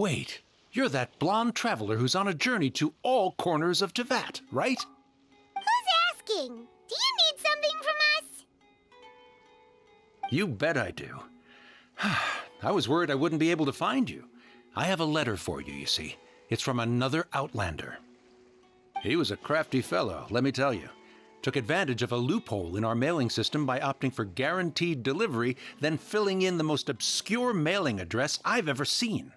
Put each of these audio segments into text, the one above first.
Wait, you're that blonde traveler who's on a journey to all corners of Teyvat, right? Who's asking? Do you need something from us? You bet I do. I was worried I wouldn't be able to find you. I have a letter for you, you see. It's from another Outlander. He was a crafty fellow, let me tell you. Took advantage of a loophole in our mailing system by opting for guaranteed delivery, then filling in the most obscure mailing address I've ever seen.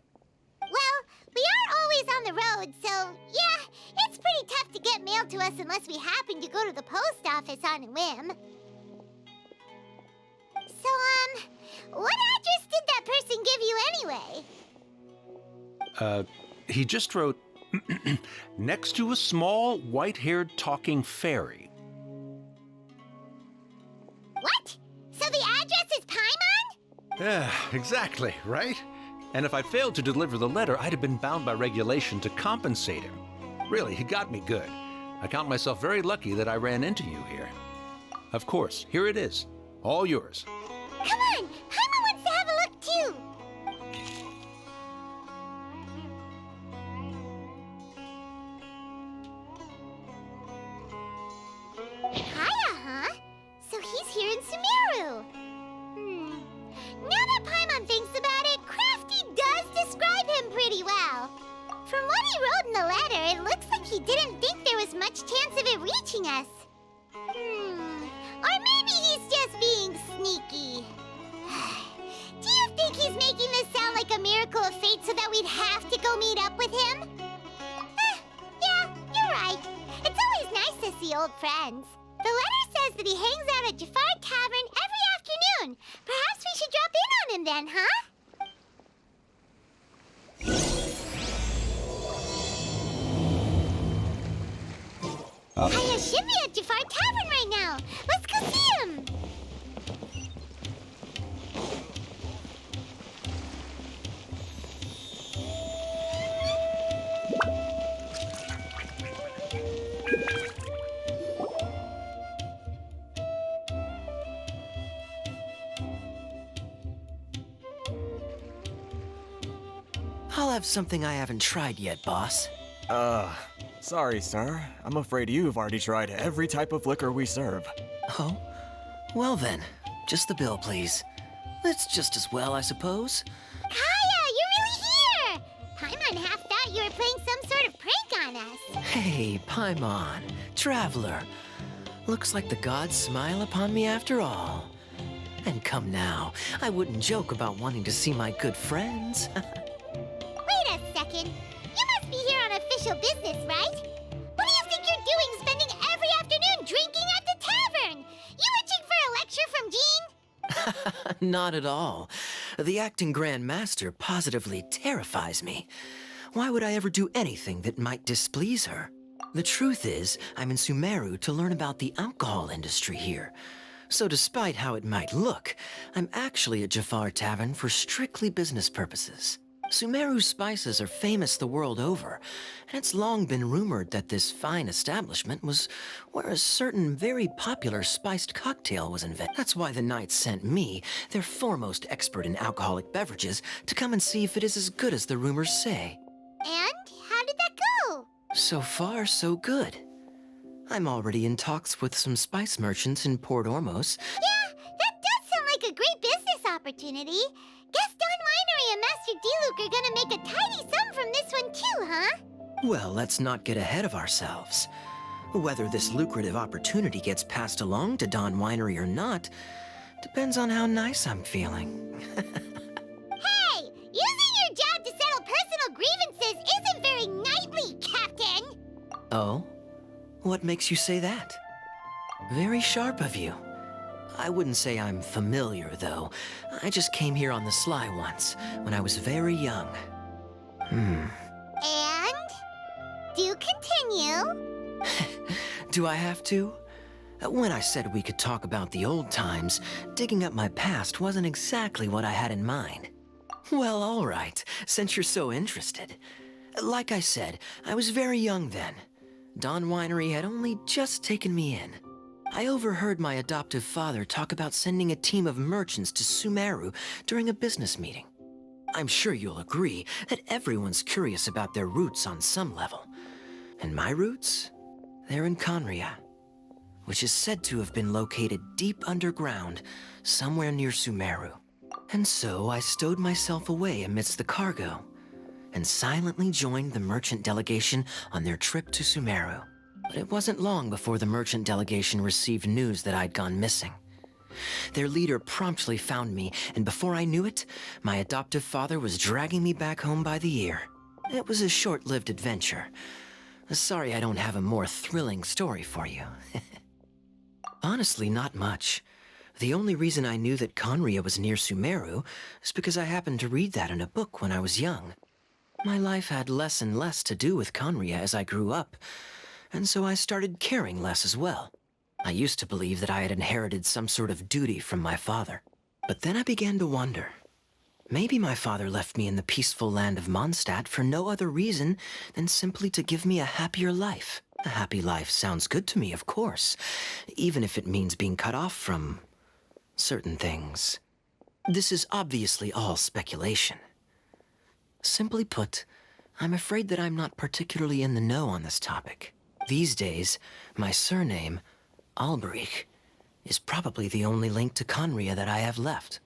Well, we are always on the road, so yeah, it's pretty tough to get mail to us unless we happen to go to the post office on a whim. So, what address did that person give you anyway? He just wrote, next to a small, white-haired talking fairy. What? So the address is Paimon? Yeah, exactly, right? And if I failed to deliver the letter, I'd have been bound by regulation to compensate him. Really, he got me good. I count myself very lucky that I ran into you here. Of course, here it is. All yours. Come on! Paimon wants to have a look too! Kaya, huh? So he's here in Sumeru. Now that Paimon thinks about it, Crafty does describe him pretty well. From what he wrote in the letter, it looks like he didn't think there was much chance of it reaching us. Or maybe he's just being sneaky. Do you think he's making this sound like a miracle of fate so that we'd have to go meet up with him? Yeah, you're right. It's always nice to see old friends. The letter says that he hangs out at Jafar Tavern every afternoon. Perhaps we should drop in on him then, huh? Kaya should be at Jafar Tavern right now. Let's go see him. I'll have something I haven't tried yet, boss. Sorry, sir. I'm afraid you've already tried every type of liquor we serve. Oh? Well then, just the bill, please. It's just as well, I suppose. Kaya, you're really here! Paimon half thought you were playing some sort of prank on us. Hey, Paimon, traveler. Looks like the gods smile upon me after all. And come now, I wouldn't joke about wanting to see my good friends. Wait a second. You must be here on official business, right? What do you think you're doing spending every afternoon drinking at the tavern? You itching for a lecture from Jean? Not at all. The acting Grand Master positively terrifies me. Why would I ever do anything that might displease her? The truth is, I'm in Sumeru to learn about the alcohol industry here. So despite how it might look, I'm actually at Jafar Tavern for strictly business purposes. Sumeru's spices are famous the world over, and it's long been rumored that this fine establishment was where a certain very popular spiced cocktail was invented. That's why the Knights sent me, their foremost expert in alcoholic beverages, to come and see if it is as good as the rumors say. And how did that go? So far, so good. I'm already in talks with some spice merchants in Port Ormos. Yeah, that does sound like a great business opportunity. Guess Don Winery and Master D-Luke are gonna make a tidy sum from this one too, huh? Well, let's not get ahead of ourselves. Whether this lucrative opportunity gets passed along to Don Winery or not depends on how nice I'm feeling. Hey, using your job to settle personal grievances isn't very knightly, Captain! Oh? What makes you say that? Very sharp of you. I wouldn't say I'm familiar, though. I just came here on the sly once, when I was very young. And? Do continue. Do I have to? When I said we could talk about the old times, digging up my past wasn't exactly what I had in mind. Well, all right, since you're so interested. Like I said, I was very young then. Don Winery had only just taken me in. I overheard my adoptive father talk about sending a team of merchants to Sumeru during a business meeting. I'm sure you'll agree that everyone's curious about their roots on some level. And my roots? They're in Conria, which is said to have been located deep underground, somewhere near Sumeru. And so I stowed myself away amidst the cargo, and silently joined the merchant delegation on their trip to Sumeru. But it wasn't long before the merchant delegation received news that I'd gone missing. Their leader promptly found me, and before I knew it, my adoptive father was dragging me back home by the ear. It was a short-lived adventure. Sorry I don't have a more thrilling story for you. Honestly, not much. The only reason I knew that Conria was near Sumeru is because I happened to read that in a book when I was young. My life had less and less to do with Conria as I grew up, and so I started caring less as well. I used to believe that I had inherited some sort of duty from my father. But then I began to wonder. Maybe my father left me in the peaceful land of Mondstadt for no other reason than simply to give me a happier life. A happy life sounds good to me, of course, even if it means being cut off from certain things. This is obviously all speculation. Simply put, I'm afraid that I'm not particularly in the know on this topic. These days, my surname, Alberich, is probably the only link to Conria that I have left.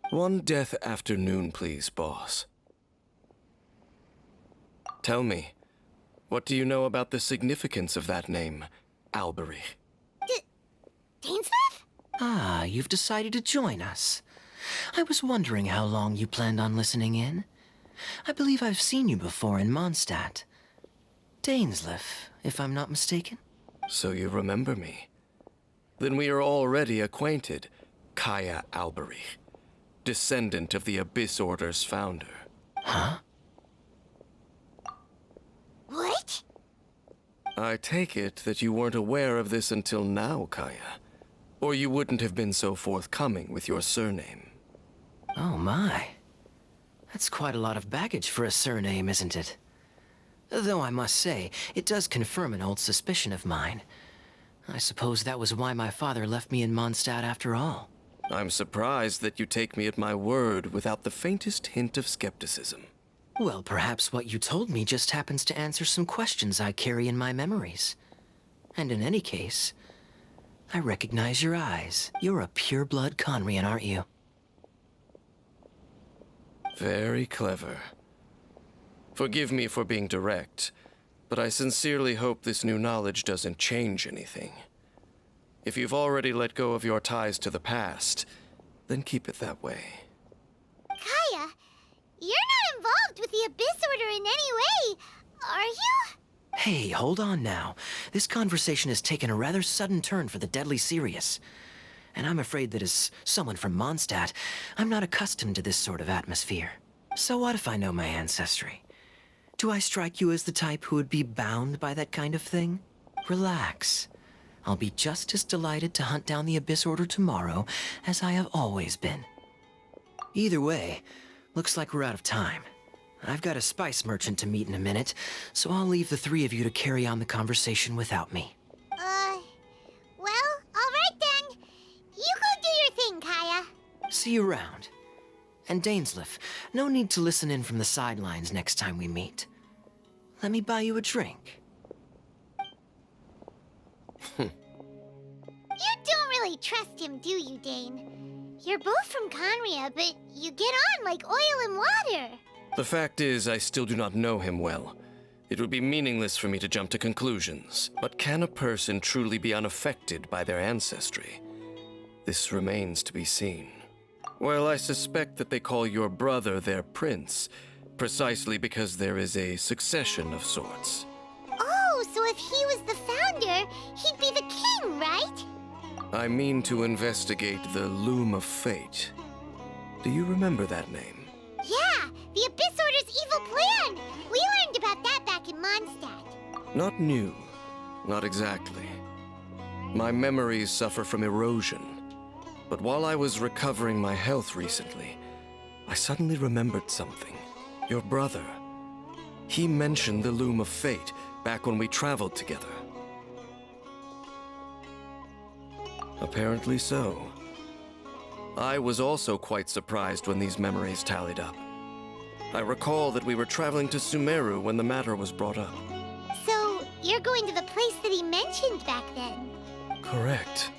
One death afternoon, please, boss. Tell me, what do you know about the significance of that name, Alberich? Dainsleif? Ah, you've decided to join us. I was wondering how long you planned on listening in. I believe I've seen you before in Mondstadt. Dainsleif, if I'm not mistaken. So you remember me. Then we are already acquainted, Kaya Alberich, descendant of the Abyss Order's founder. Huh? What? I take it that you weren't aware of this until now, Kaya. Or you wouldn't have been so forthcoming with your surname. Oh my. That's quite a lot of baggage for a surname, isn't it? Though I must say, it does confirm an old suspicion of mine. I suppose that was why my father left me in Mondstadt after all. I'm surprised that you take me at my word without the faintest hint of skepticism. Well, perhaps what you told me just happens to answer some questions I carry in my memories. And in any case, I recognize your eyes. You're a pure-blood Conrian, aren't you? Very clever. Forgive me for being direct, but I sincerely hope this new knowledge doesn't change anything. If you've already let go of your ties to the past, then keep it that way. Kaya, you're not involved with the Abyss Order in any way, are you? Hey, hold on now. This conversation has taken a rather sudden turn for the deadly serious. And I'm afraid that as someone from Mondstadt, I'm not accustomed to this sort of atmosphere. So what if I know my ancestry? Do I strike you as the type who would be bound by that kind of thing? Relax. I'll be just as delighted to hunt down the Abyss Order tomorrow as I have always been. Either way, looks like we're out of time. I've got a spice merchant to meet in a minute, so I'll leave the three of you to carry on the conversation without me. Well, all right then. You go do your thing, Kaya. See you around. And Dainsleif, no need to listen in from the sidelines next time we meet. Let me buy you a drink. You don't really trust him, do you, Dane? You're both from Conria, but you get on like oil and water. The fact is, I still do not know him well. It would be meaningless for me to jump to conclusions. But can a person truly be unaffected by their ancestry? This remains to be seen. Well, I suspect that they call your brother their prince, precisely because there is a succession of sorts. Oh, so if he was the founder, he'd be the king, right? I mean to investigate the Loom of Fate. Do you remember that name? Yeah, the Abyss Order's evil plan! We learned about that back in Mondstadt. Not new. Not exactly. My memories suffer from erosion. But while I was recovering my health recently, I suddenly remembered something. Your brother. He mentioned the Loom of Fate back when we traveled together. Apparently so. I was also quite surprised when these memories tallied up. I recall that we were traveling to Sumeru when the matter was brought up. So, you're going to the place that he mentioned back then? Correct.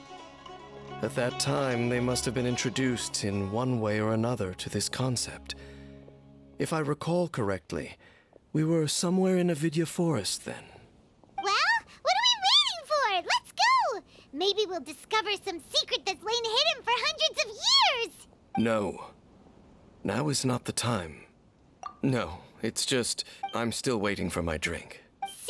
At that time, they must have been introduced in one way or another to this concept. If I recall correctly, we were somewhere in a Vidya forest then. Well, what are we waiting for? Let's go! Maybe we'll discover some secret that's lain hidden for hundreds of years! No. Now is not the time. No, it's just, I'm still waiting for my drink. Seriously?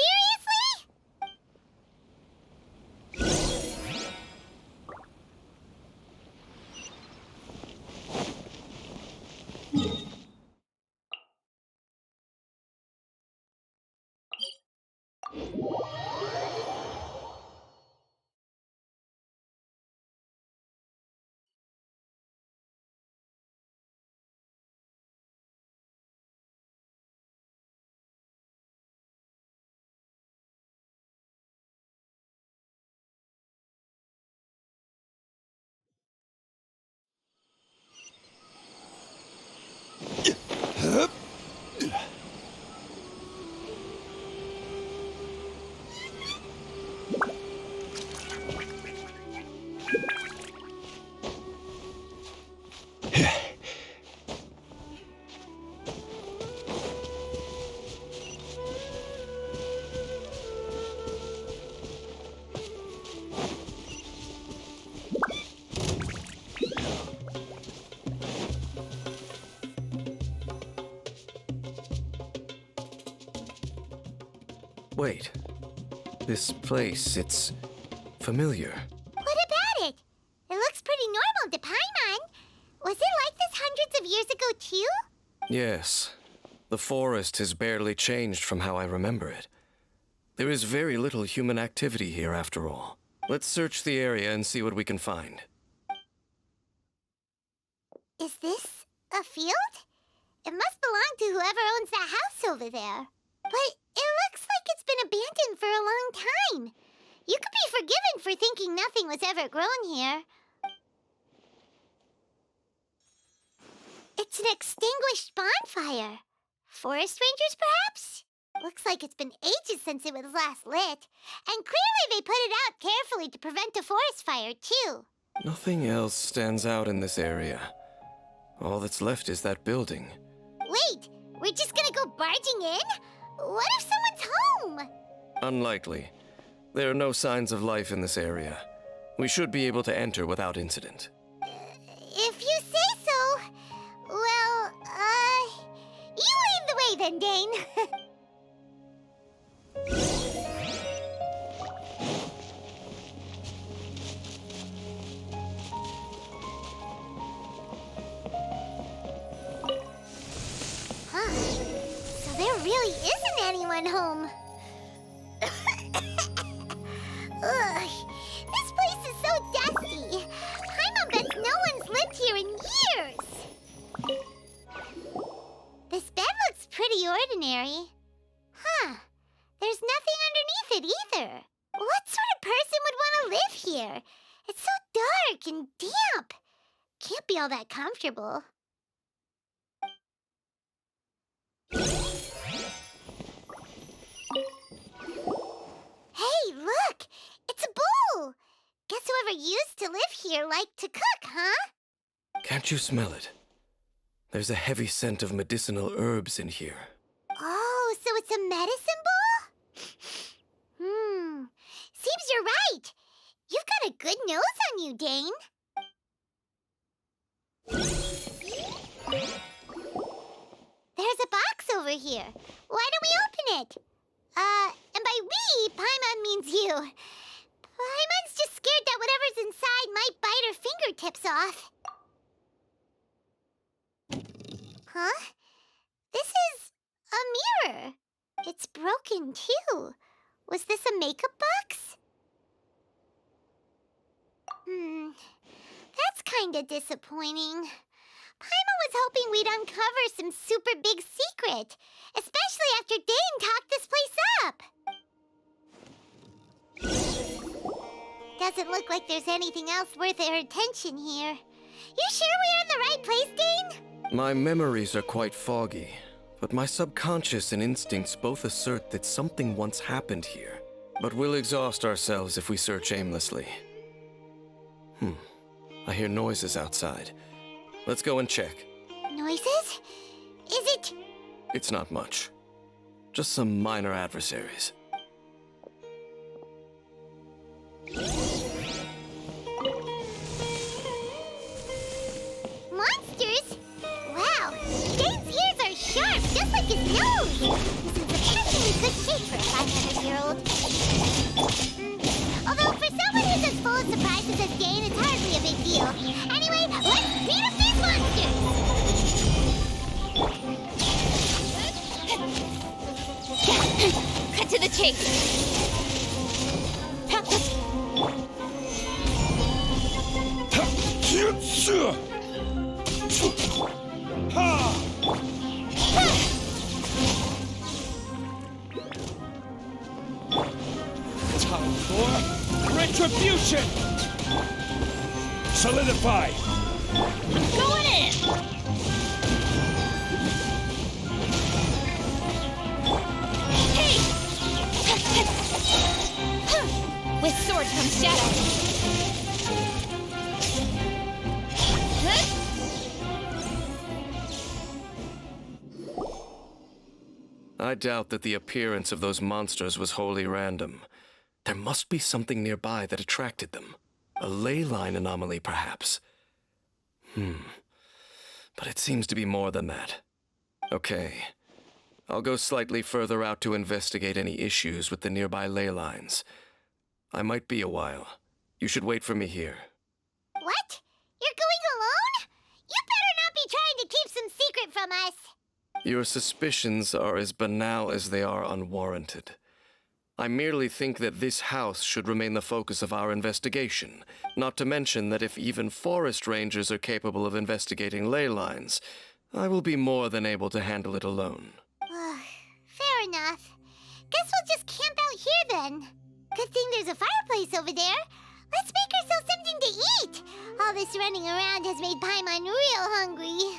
Wait. This place, it's familiar. What about it? It looks pretty normal to Paimon. Was it like this hundreds of years ago, too? Yes. The forest has barely changed from how I remember it. There is very little human activity here, after all. Let's search the area and see what we can find. Is this a field? It must belong to whoever owns that house over there. But it looks like it's been abandoned for a long time. You could be forgiven for thinking nothing was ever grown here. It's an extinguished bonfire. Forest rangers, perhaps? Looks like it's been ages since it was last lit. And clearly they put it out carefully to prevent a forest fire, too. Nothing else stands out in this area. All that's left is that building. Wait, we're just gonna go barging in? What if someone's home? Unlikely. There are no signs of life in this area. We should be able to enter without incident. If you say so. Well, you lead the way then, Dane. Huh. So there really isn't anyone home. Ugh, this place is so dusty. Paimon bets no one's lived here in years. This bed looks pretty ordinary. Huh. There's nothing underneath it either. What sort of person would want to live here? It's so dark and damp. Can't be all that comfortable. Hey, look! It's a bowl! Guess whoever used to live here liked to cook, huh? Can't you smell it? There's a heavy scent of medicinal herbs in here. Oh, so it's a medicine bowl? Seems you're right. You've got a good nose on you, Dane. There's a box over here. Why don't we open it? And by we, Paimon means you. Paimon's just scared that whatever's inside might bite her fingertips off. Huh? This is a mirror. It's broken, too. Was this a makeup box? That's kinda disappointing. Paimon was hoping we'd uncover some super big secret, especially after Dane talked this place up. Doesn't look like there's anything else worth our attention here. You sure we're in the right place, Dane? My memories are quite foggy. but my subconscious and instincts both assert that something once happened here. But we'll exhaust ourselves if we search aimlessly. I hear noises outside. Let's go and check. Noises? Is it... It's not much. Just some minor adversaries. monsters? Wow, Dane's ears are sharp, just like his nose. He's in surprisingly good shape for a 500-year-old. Although for someone who's as full of surprises as Dane, it's hardly a big deal. Anyway, let's beat up these monsters! Cut to the chase. Time for retribution! Solidify! Going in! Hey! With sword comes shadow. I doubt that the appearance of those monsters was wholly random. There must be something nearby that attracted them. A ley line anomaly, perhaps. But it seems to be more than that. Okay. I'll go slightly further out to investigate any issues with the nearby ley lines. I might be a while. You should wait for me here. What? You're going alone? You better not be trying to keep some secret from us. Your suspicions are as banal as they are unwarranted. I merely think that this house should remain the focus of our investigation, not to mention that if even forest rangers are capable of investigating ley lines, I will be more than able to handle it alone. Fair enough. Guess we'll just camp out here then. Good thing there's a fireplace over there. Let's make ourselves something to eat. All this running around has made Paimon real hungry.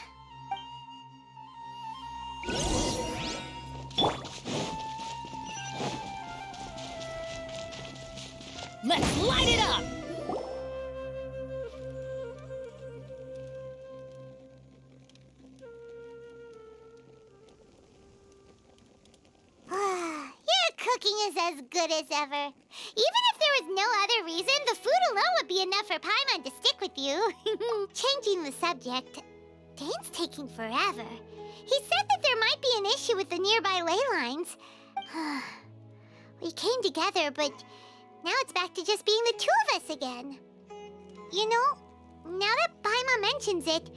Let's light it up! Your cooking is as good as ever. Even if there was no other reason, the food alone would be enough for Paimon to stick with you. Changing the subject, Dane's taking forever. He said that there might be an issue with the nearby ley lines. We came together, but now it's back to just being the two of us again. You know, now that Paimon mentions it,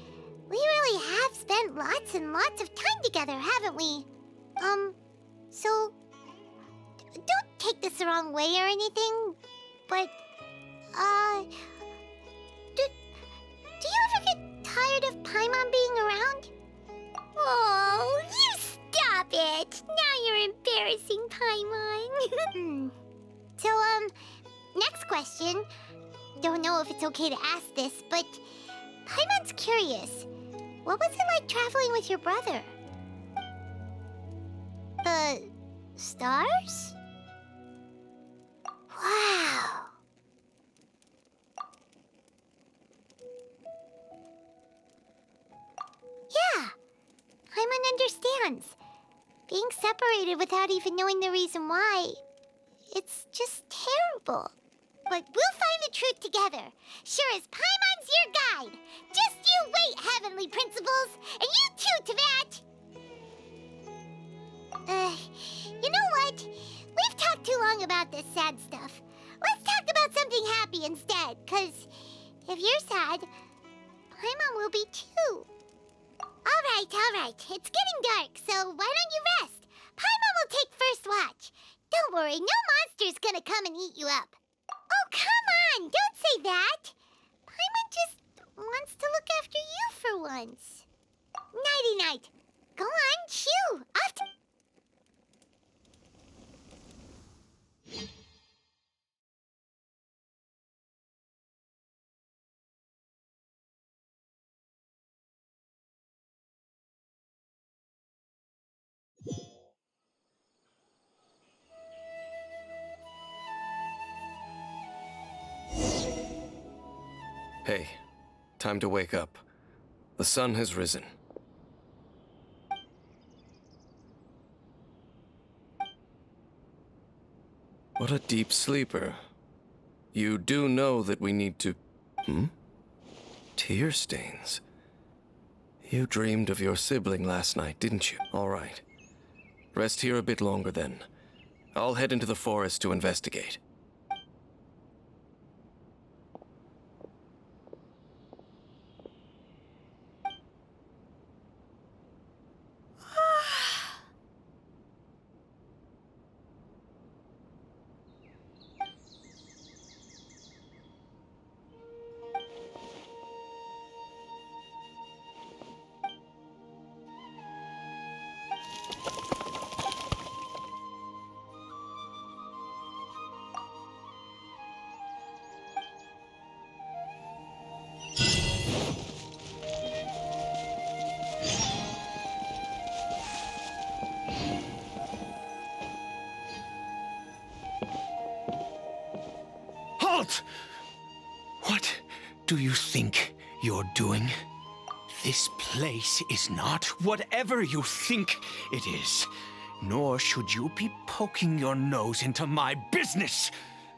we really have spent lots and lots of time together, haven't we? So, don't take this the wrong way or anything, but, do you ever get tired of Paimon being around? Oh, you stop it! Now you're embarrassing Paimon. So, next question. Don't know if it's okay to ask this, but Paimon's curious. What was it like traveling with your brother? The stars? Wow. Yeah, Paimon understands. Being separated without even knowing the reason why, it's just terrible. But we'll find the truth together. Sure as Paimon's your guide. Just you wait, Heavenly Principles. And you too, Teyvat. You know what? We've talked too long about this sad stuff. Let's talk about something happy instead. Because if you're sad, Paimon will be too. All right. It's getting dark, so why don't you rest? Paimon will take first watch. Don't worry, no monster's gonna come and eat you up. Oh, come on! Don't say that! Paimon just wants to look after you for once. Nighty-night. Go on, chew. Off to... Hey, time to wake up. The sun has risen. What a deep sleeper. You do know that we need to... Tear stains. You dreamed of your sibling last night, didn't you? All right. Rest here a bit longer then. I'll head into the forest to investigate. Halt! What do you think you're doing? This place is not whatever you think it is. Nor should you be poking your nose into my business.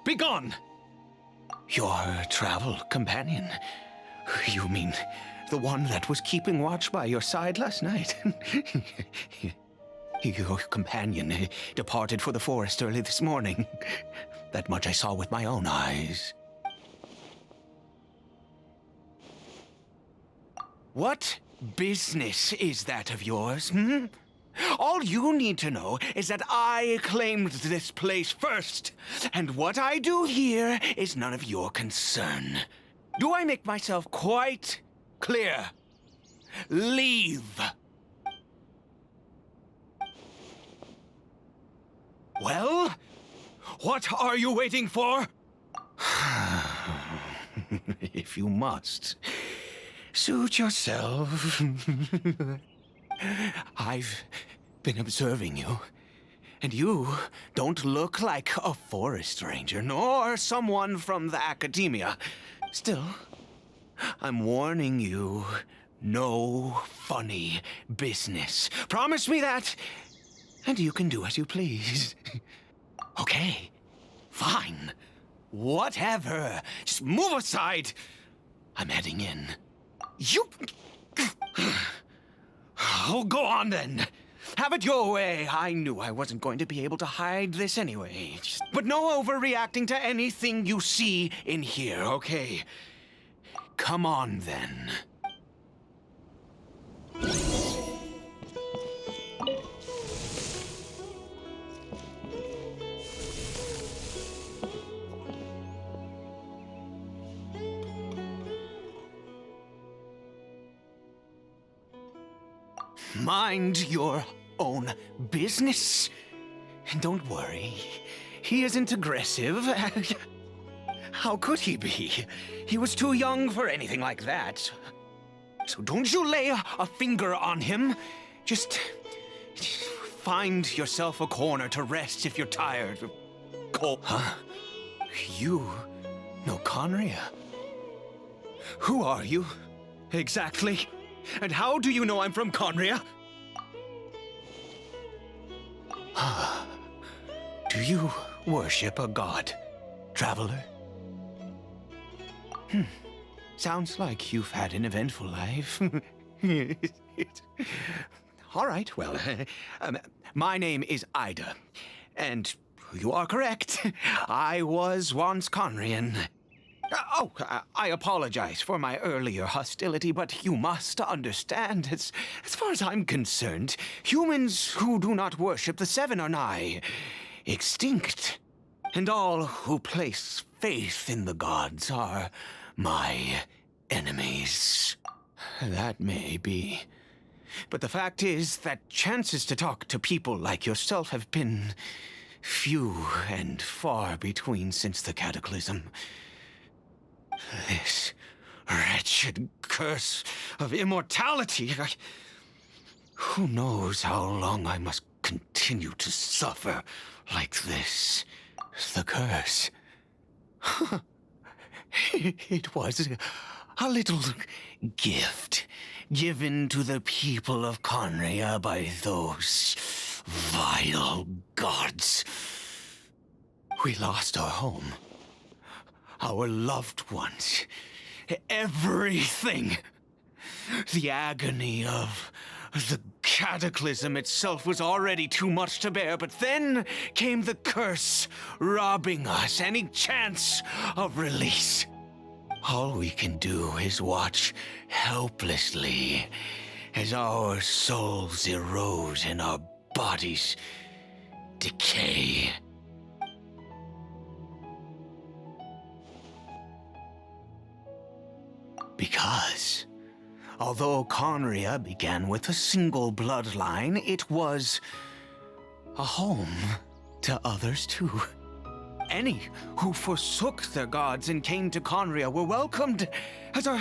Begone! Your travel companion. You mean the one that was keeping watch by your side last night? Your companion departed for the forest early this morning. That much I saw with my own eyes. What business is that of yours, All you need to know is that I claimed this place first, and what I do here is none of your concern. Do I make myself quite clear? Leave. Well, what are you waiting for? If you must, suit yourself. I've been observing you, and you don't look like a forest ranger, nor someone from the academia. Still, I'm warning you, no funny business. Promise me that, and you can do as you please. Okay, fine. Whatever. Just move aside. I'm heading in. You... Oh, go on then. Have it your way. I knew I wasn't going to be able to hide this anyway. But no overreacting to anything you see in here, okay? Come on then. Mind your own business. Don't worry. He isn't aggressive. How could he be? He was too young for anything like that. So don't you lay a finger on him. Just find yourself a corner to rest if you're tired. Huh? You know Conria? Who are you, exactly? And how do you know I'm from Conria? Do you worship a god, traveler? Sounds like you've had an eventful life. All right, well, my name is Ida, and you are correct. I was once Conrian. I apologize for my earlier hostility, but you must understand, as far as I'm concerned, humans who do not worship the Seven are nigh extinct. And all who place faith in the gods are my enemies. That may be. But the fact is that chances to talk to people like yourself have been few and far between since the cataclysm. This wretched curse of immortality. Who knows how long I must continue to suffer like this? The curse. It was A little gift given to the people of Conria by those vile gods. We lost our home, our loved ones, everything. The agony of the cataclysm itself was already too much to bear, but then came the curse, robbing us any chance of release. All we can do is watch helplessly as our souls erode and our bodies decay. Because although Conria began with a single bloodline, it was a home to others too. Any who forsook their gods and came to Conria were welcomed as our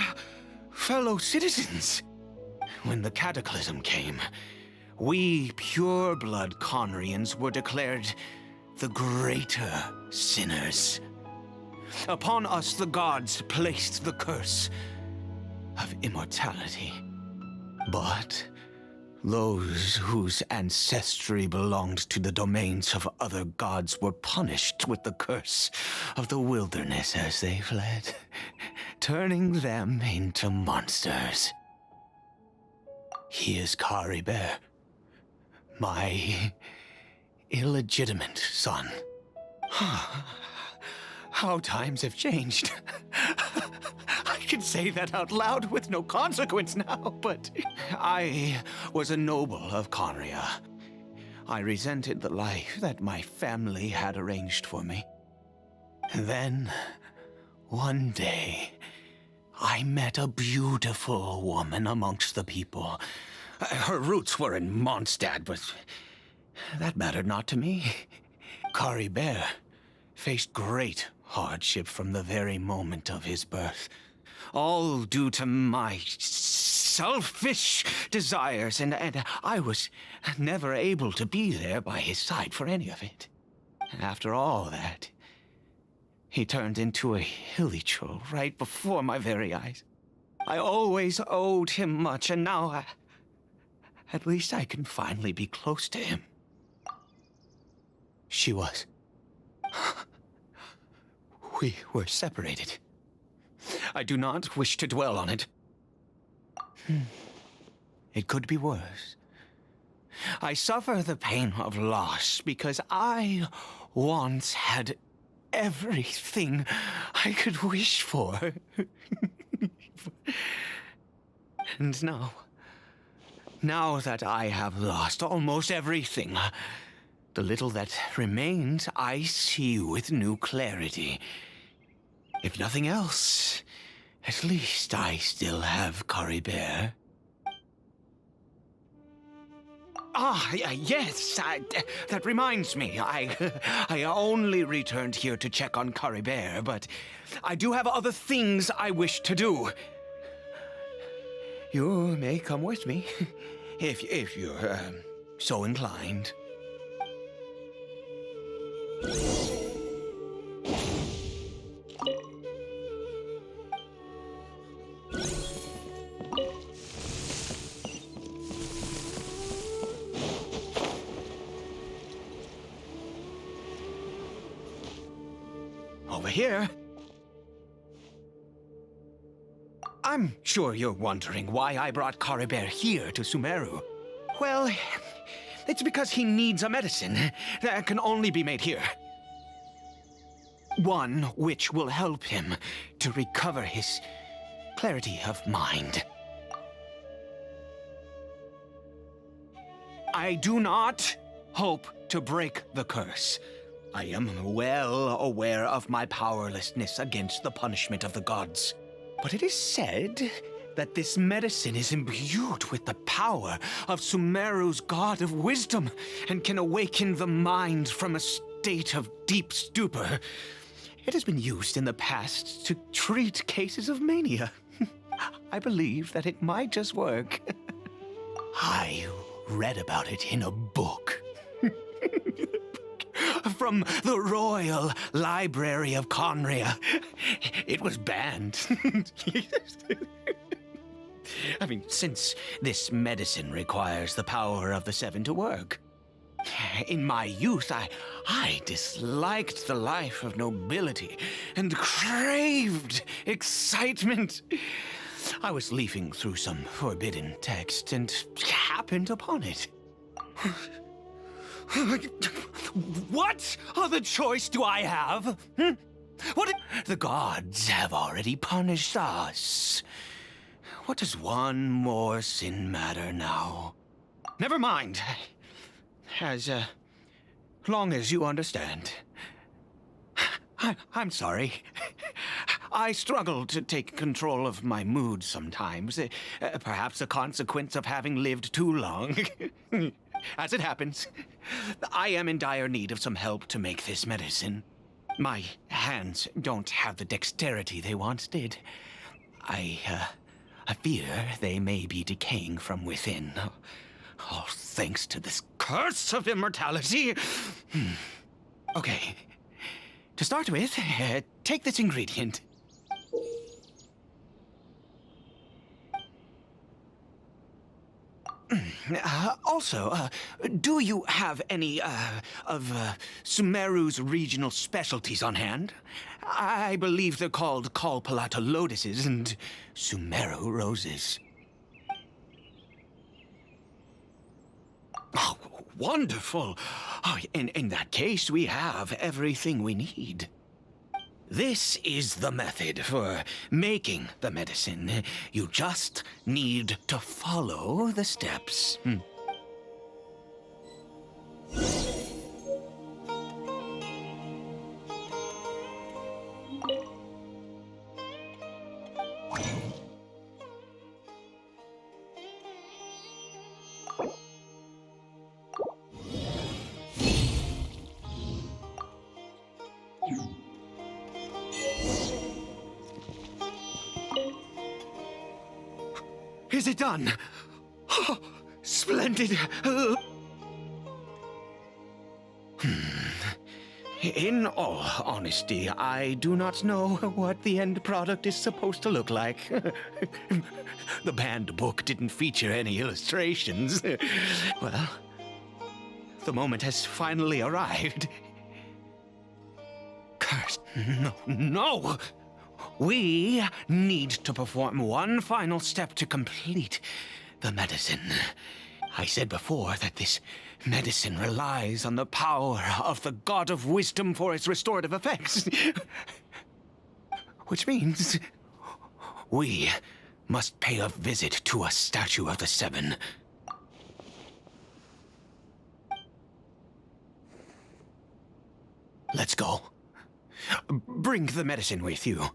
fellow citizens. When the cataclysm came, we pure-blood Conrians were declared the greater sinners. Upon us the gods placed the curse of immortality. But those whose ancestry belonged to the domains of other gods were punished with the curse of the wilderness as they fled, turning them into monsters. He is Caribert, my illegitimate son. How times have changed. I can say that out loud with no consequence now, but I was a noble of Conria. I resented the life that my family had arranged for me. And then, one day, I met a beautiful woman amongst the people. Her roots were in Mondstadt, but that mattered not to me. Caribert faced great hardship from the very moment of his birth. All due to my selfish desires, and I was never able to be there by his side for any of it. After all that, he turned into a hilly troll right before my very eyes. I always owed him much, and now at least I can finally be close to him. She was. We were separated. I do not wish to dwell on it. It could be worse. I suffer the pain of loss because I once had everything I could wish for. And now that I have lost almost everything, the little that remains I see with new clarity. If nothing else, at least I still have Caribert. Yes, that reminds me. I only returned here to check on Caribert, but I do have other things I wish to do. You may come with me, if you're so inclined. Over here. I'm sure you're wondering why I brought Caribert here to Sumeru. Well, it's because he needs a medicine that can only be made here. One which will help him to recover his clarity of mind. I do not hope to break the curse. I am well aware of my powerlessness against the punishment of the gods. But it is said that this medicine is imbued with the power of Sumeru's god of wisdom and can awaken the mind from a state of deep stupor. It has been used in the past to treat cases of mania. I believe that it might just work. I read about it in a book. from the Royal Library of Conria. It was banned. I mean, since this medicine requires the power of the seven to work. In my youth, I disliked the life of nobility and craved excitement. I was leafing through some forbidden text and happened upon it. What other choice do I have? What? The gods have already punished us. What does one more sin matter now? Never mind. As long as you understand. I'm sorry. I struggle to take control of my mood sometimes. Perhaps a consequence of having lived too long. As it happens, I am in dire need of some help to make this medicine. My hands don't have the dexterity they once did. I fear they may be decaying from within. All thanks to this curse of immortality. Okay. To start with, take this ingredient. Also, do you have any of Sumeru's regional specialties on hand? I believe they're called Kalpalata lotuses and Sumeru roses. Oh, wonderful! Oh, in that case, we have everything we need. This is the method for making the medicine. You just need to follow the steps. Is it done? Oh, splendid. In all honesty, I do not know what the end product is supposed to look like. The banned book didn't feature any illustrations. Well, the moment has finally arrived. Curse. No! We need to perform one final step to complete the medicine. I said before that this medicine relies on the power of the God of Wisdom for its restorative effects. Which means we must pay a visit to a statue of the Seven. Let's go. Bring the medicine with you.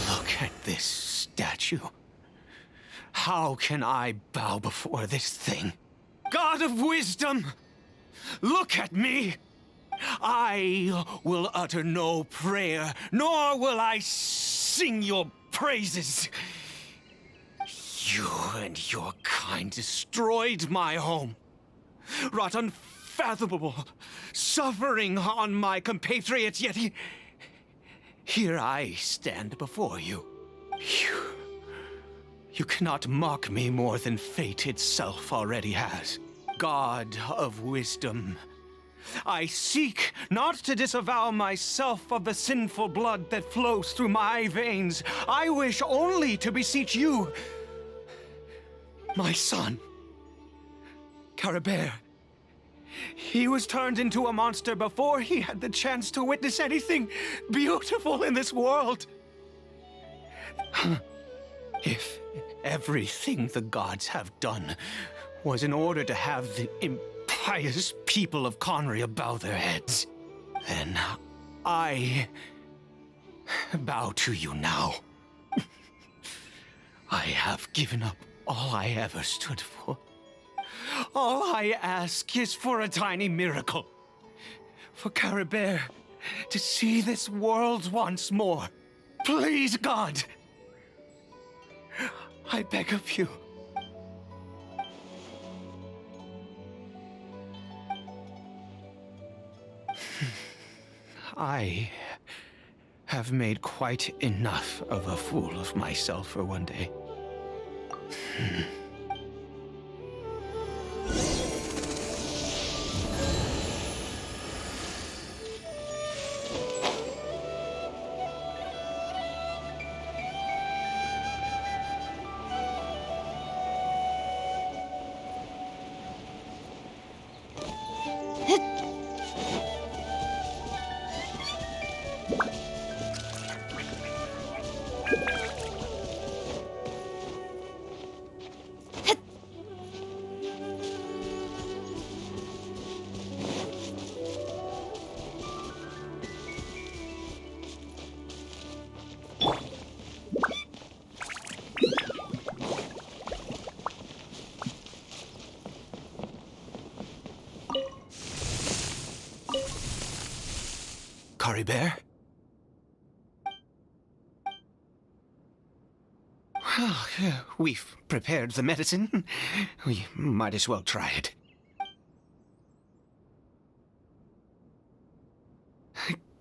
Look at this statue. How can I bow before this thing? God of Wisdom, look at me! I will utter no prayer, nor will I sing your praises. You and your kind destroyed my home, wrought unfathomable suffering on my compatriots, yet here I stand before you. You cannot mock me more than fate itself already has. God of Wisdom, I seek not to disavow myself of the sinful blood that flows through my veins. I wish only to beseech you, my son, Carabert. He was turned into a monster before he had the chance to witness anything beautiful in this world. If everything the gods have done was in order to have the impious people of Conria bow their heads, then I bow to you now. I have given up all I ever stood for. All I ask is for a tiny miracle. For Caribert to see this world once more. Please, God. I beg of you. I have made quite enough of a fool of myself for one day. Caribert? Well, we've prepared the medicine. We might as well try it.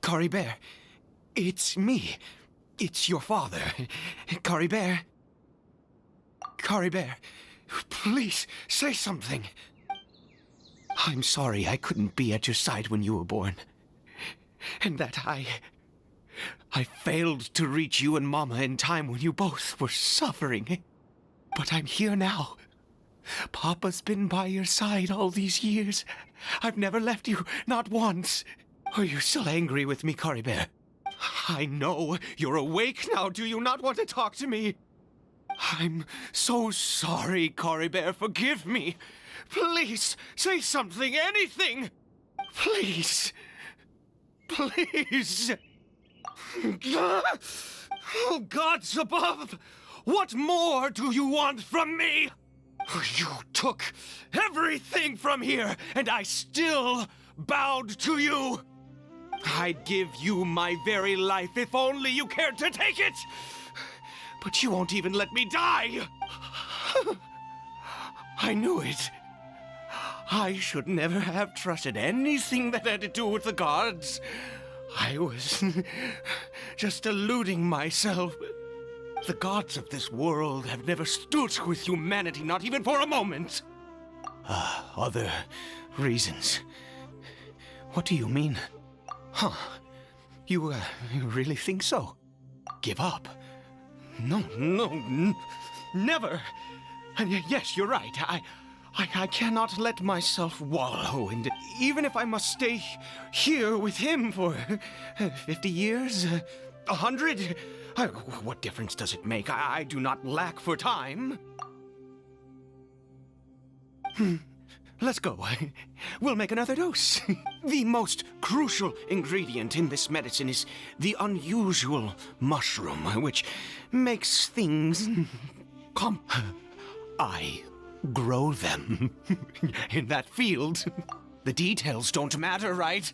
Caribert, it's me. It's your father. Caribert. Caribert, please say something. I'm sorry I couldn't be at your side when you were born. And that I failed to reach you and Mama in time when you both were suffering. But I'm here now. Papa's been by your side all these years. I've never left you, not once. Are you still angry with me, Caribert? I know you're awake now. Do you not want to talk to me? I'm so sorry, Caribert. Forgive me. Please, say something, anything. Please. Please! Oh, gods above! What more do you want from me? You took everything from here, and I still bowed to you. I'd give you my very life if only you cared to take it. But you won't even let me die. I knew it. I should never have trusted anything that had to do with the gods. I was just deluding myself. The gods of this world have never stood with humanity, not even for a moment. Other reasons. What do you mean? Huh? You really think so? Give up? No, never. And yes, you're right. I cannot let myself wallow, and even if I must stay here with him for 50 years, 100, what difference does it make? I do not lack for time. Let's go. We'll make another dose. The most crucial ingredient in this medicine is the unusual mushroom, which makes things I grow them in that field. The details don't matter, right?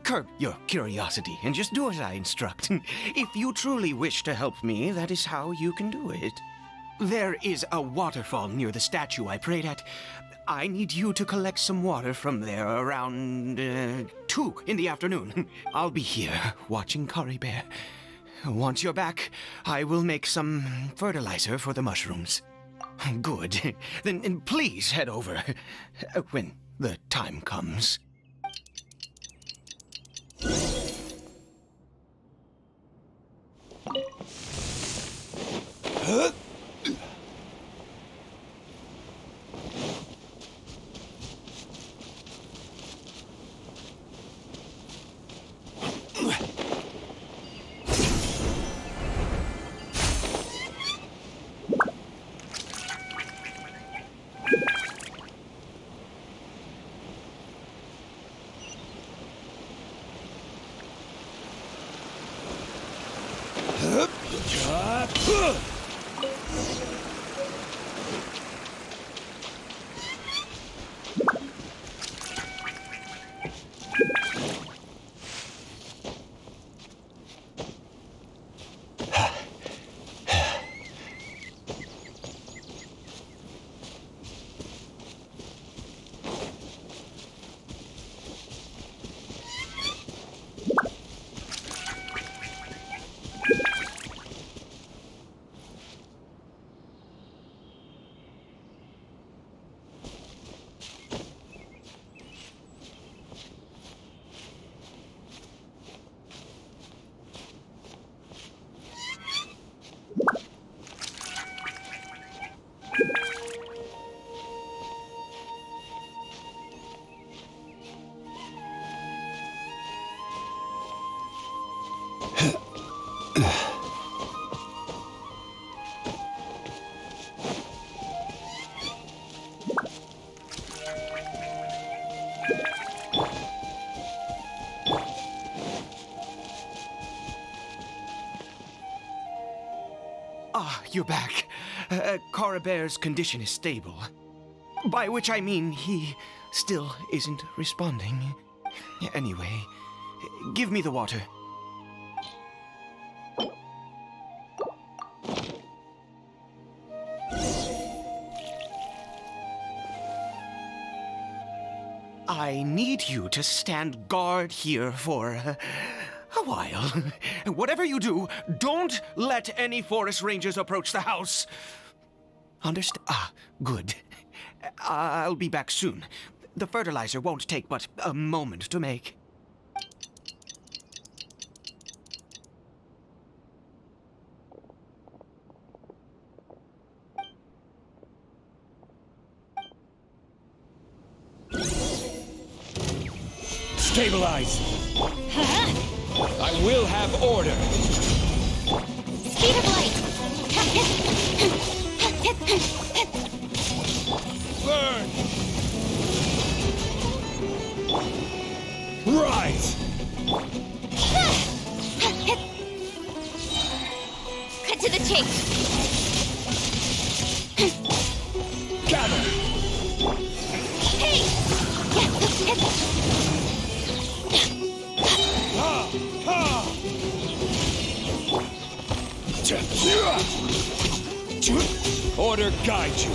Curb your curiosity and just do as I instruct. If you truly wish to help me, that is how you can do it. There is a waterfall near the statue I prayed at. I need you to collect some water from there around 2 in the afternoon. I'll be here watching Caribert. Once you're back, I will make some fertilizer for the mushrooms. Good. Then please head over when the time comes. Ah, you're back. Coribere's condition is stable. By which I mean he still isn't responding. Anyway, give me the water. I need you to stand guard here for a while. Whatever you do, don't let any forest rangers approach the house. Understand? Ah, good. I'll be back soon. The fertilizer won't take but a moment to make. Stabilize! I will have order! Speed of light! Burn! Rise! Cut to the chase! Gather! Hey! Ha! Ha! Order guide you.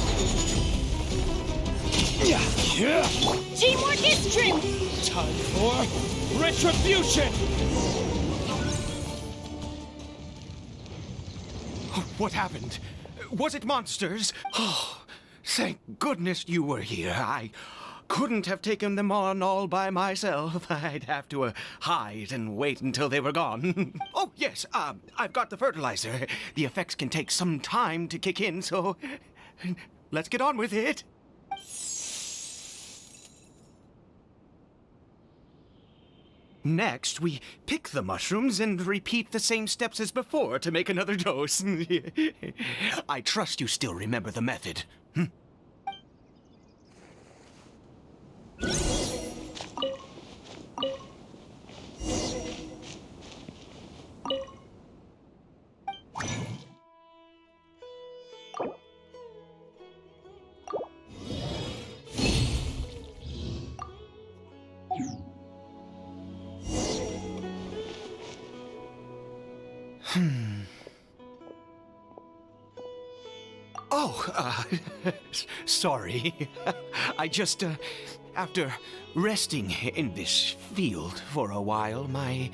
Teamwork is true! Time for retribution! What happened? Was it monsters? Oh, thank goodness you were here. I couldn't have taken them on all by myself. I'd have to hide and wait until they were gone. Oh, yes, I've got the fertilizer. The effects can take some time to kick in, so let's get on with it. Next, we pick the mushrooms and repeat the same steps as before to make another dose. I trust you still remember the method. Oh, sorry. I just, after resting in this field for a while, my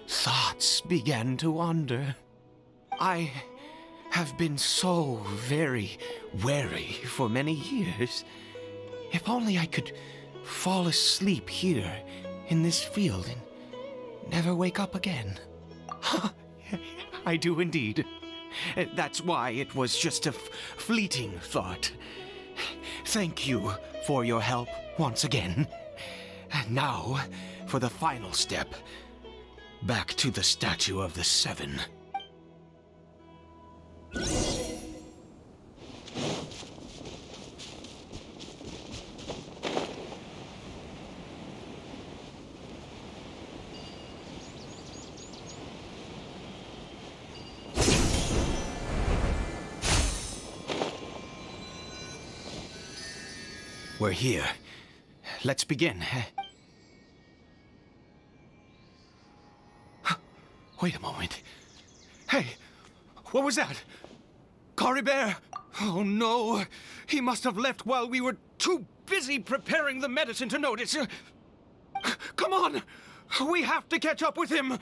thoughts began to wander. I have been so very wary for many years. If only I could fall asleep here in this field and never wake up again. I do indeed. That's why it was just a fleeting thought. Thank you for your help once again. And now, for the final step. Back to the Statue of the Seven. we're here. Let's begin. Wait a moment. Hey, what was that? Cory Bear! Oh no, he must have left while we were too busy preparing the medicine to notice. Come on, we have to catch up with him.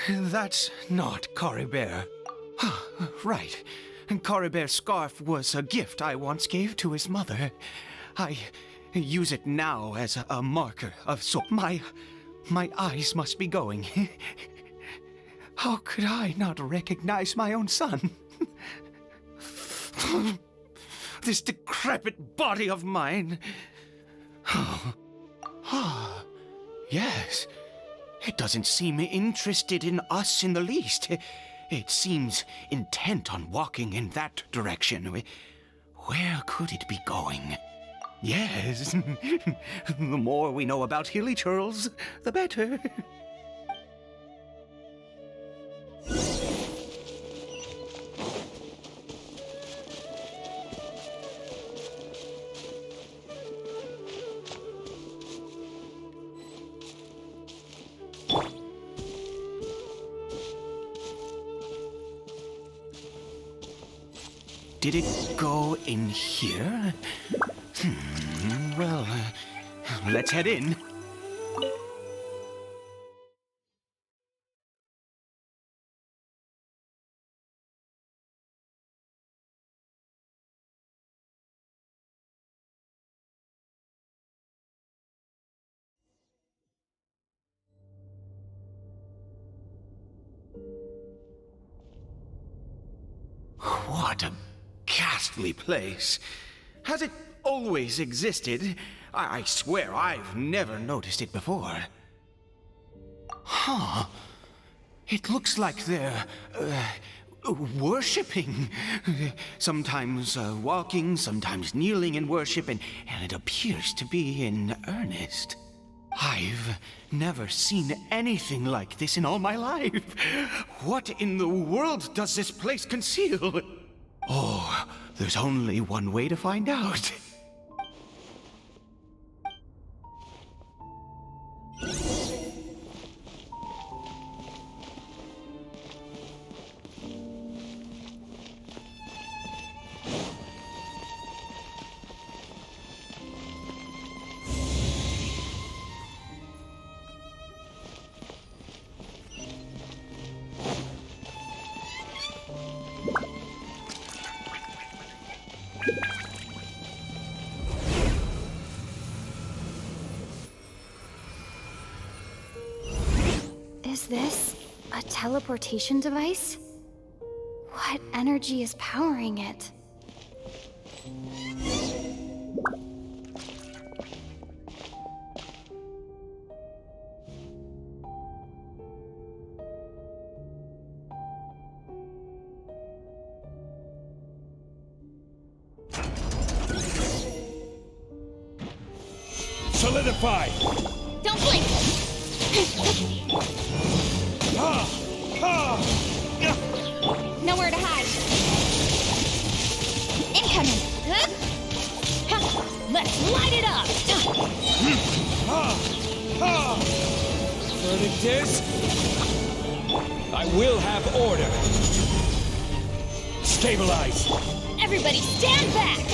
That's not Cory Bear. Right. Cory Bear's scarf was a gift I once gave to his mother. I use it now as a marker of my eyes must be going. How could I not recognize my own son? This decrepit body of mine. Yes. It doesn't seem interested in us in the least. It seems intent on walking in that direction. Where could it be going? Yes. The more we know about hilly churls, the better. Did it go in here? Well, let's head in. What a ghastly place. Has it always existed? I swear I've never noticed it before. Huh. It looks like they're, worshipping. Sometimes walking, sometimes kneeling in worship, and it appears to be in earnest. I've never seen anything like this in all my life. What in the world does this place conceal? Oh, there's only one way to find out. Is this a teleportation device? What energy is powering it? Solidify! Don't blink! Nowhere to hide. Incoming! Let's light it up! Verdict is... I will have order. Stabilize! Everybody stand back!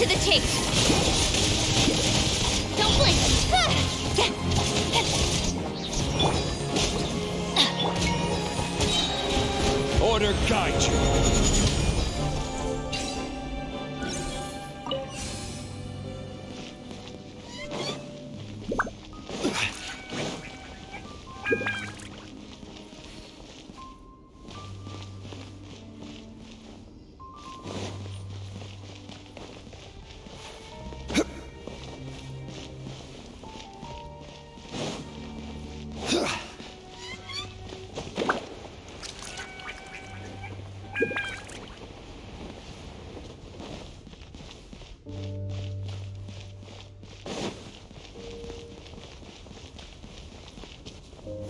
the chase! Don't blink! Order guide you.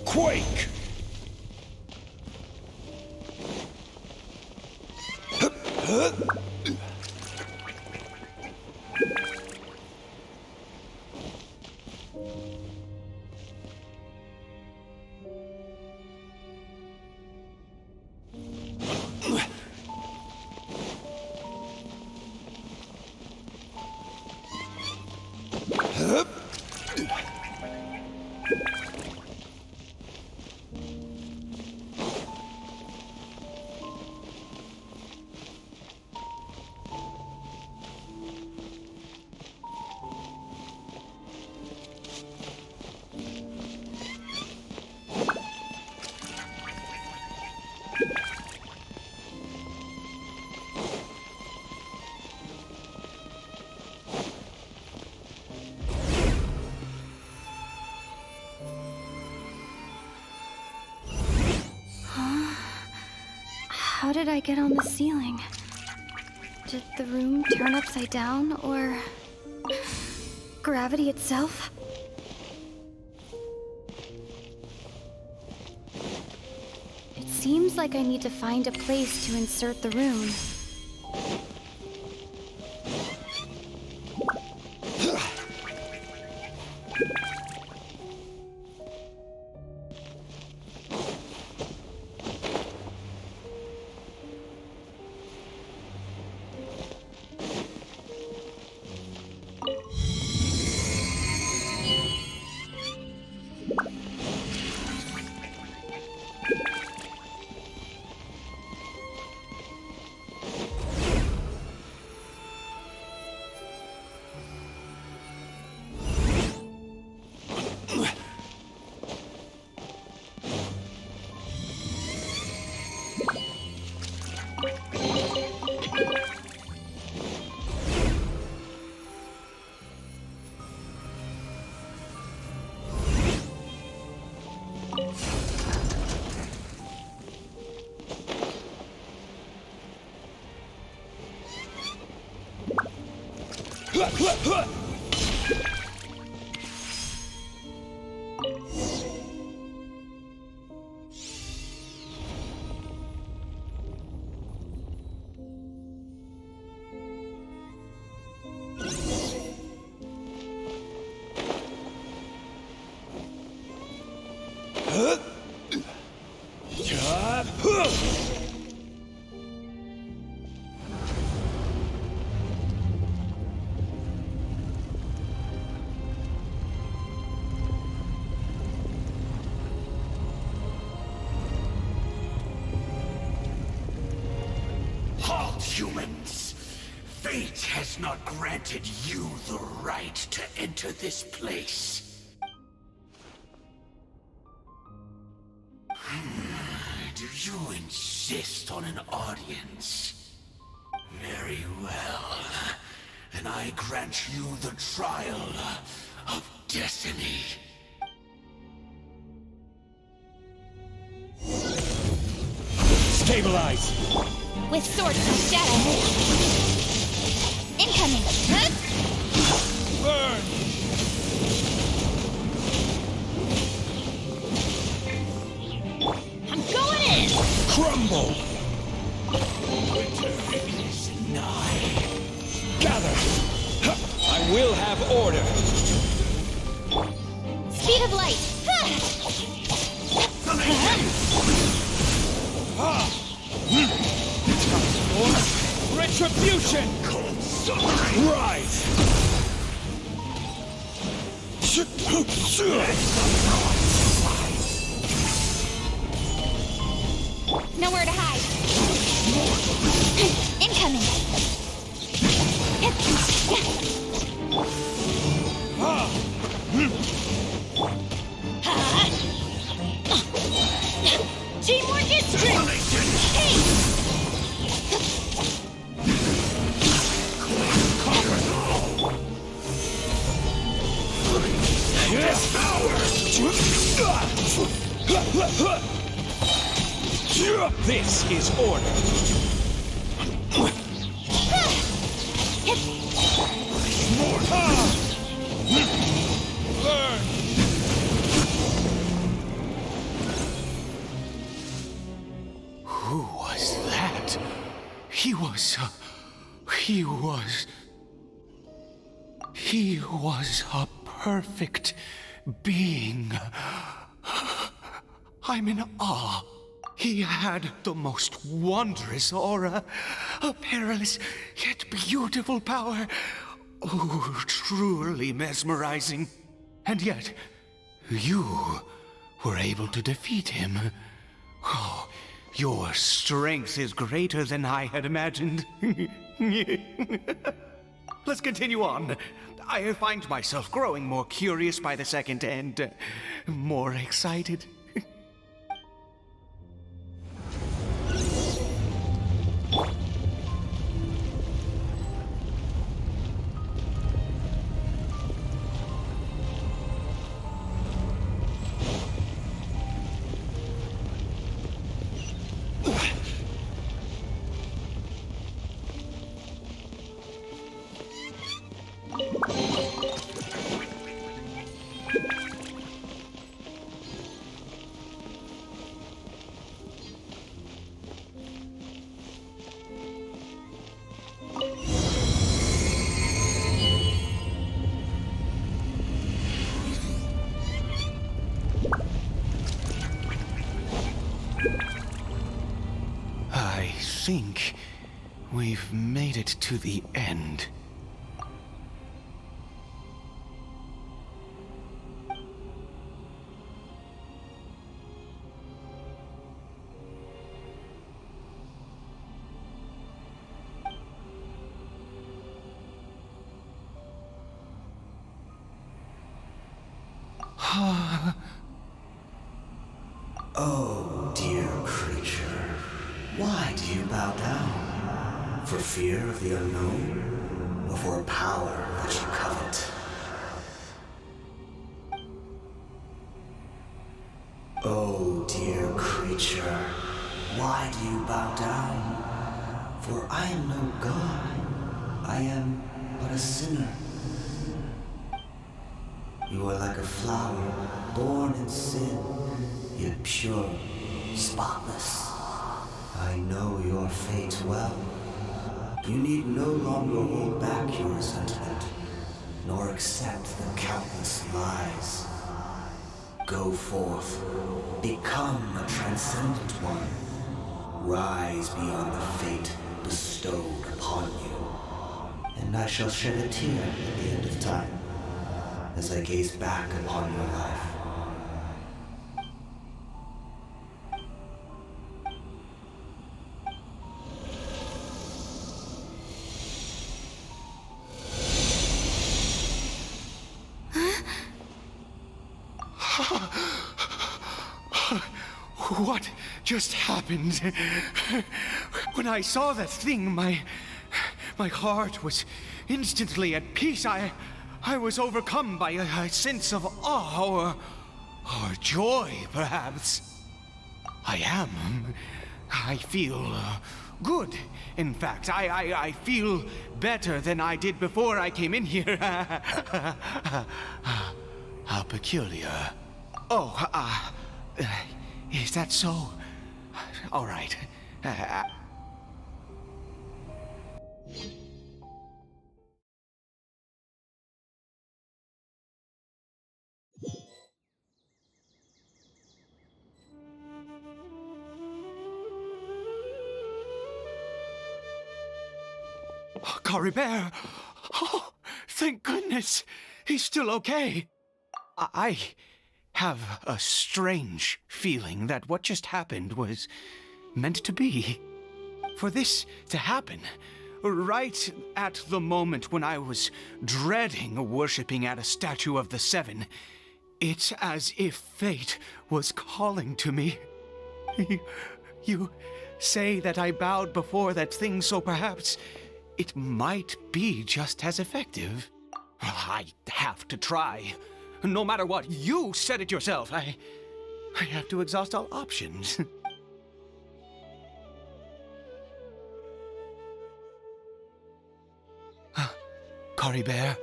Quake! How did I get on the ceiling? Did the room turn upside down, or gravity itself? It seems like I need to find a place to insert the rune. Chap! Halt, humans! Fate has not granted you the right to enter this place. Do you insist on an audience? Very well. Then I grant you the trial of destiny. Stabilize! With sword and shadow. Incoming! Huh? Burn! I'm going in! Crumble! Winter is nigh. Gather! I will have order! Speed of light! Retribution! Right! Nowhere to hide. Incoming. Teamwork is strength. Hey! This is order. Burn! Who was that? He was a perfect being. I'm in awe. He had the most wondrous aura, a perilous yet beautiful power. Oh, truly mesmerizing. And yet, you were able to defeat him. Oh, your strength is greater than I had imagined. Let's continue on. I find myself growing more curious by the second and more excited. I think we've made it to the end. Oh, dear creature. Why do you bow down? For fear of the unknown? Or for a power that you covet? Oh, dear creature. Why do you bow down? For I am no god. I am but a sinner. You are like a flower, born in sin, yet pure, spotless. I know your fate well. You need no longer hold back your resentment, nor accept the countless lies. Go forth, become a transcendent one. Rise beyond the fate bestowed upon you. And I shall shed a tear at the end of time, as I gaze back upon your life. What just happened? When I saw that thing, my heart was instantly at peace. I was overcome by a sense of awe or joy, perhaps. I feel good. In fact, I feel better than I did before I came in here. How peculiar. Oh, is that so? All right. Cory Bear! Oh, thank goodness! He's still okay! I have a strange feeling that what just happened was meant to be. For this to happen, right at the moment when I was dreading worshipping at a statue of the Seven, it's as if fate was calling to me. You say that I bowed before that thing, so perhaps it might be just as effective. I have to try. No matter what, you said it yourself. I have to exhaust all options. Cory Bear?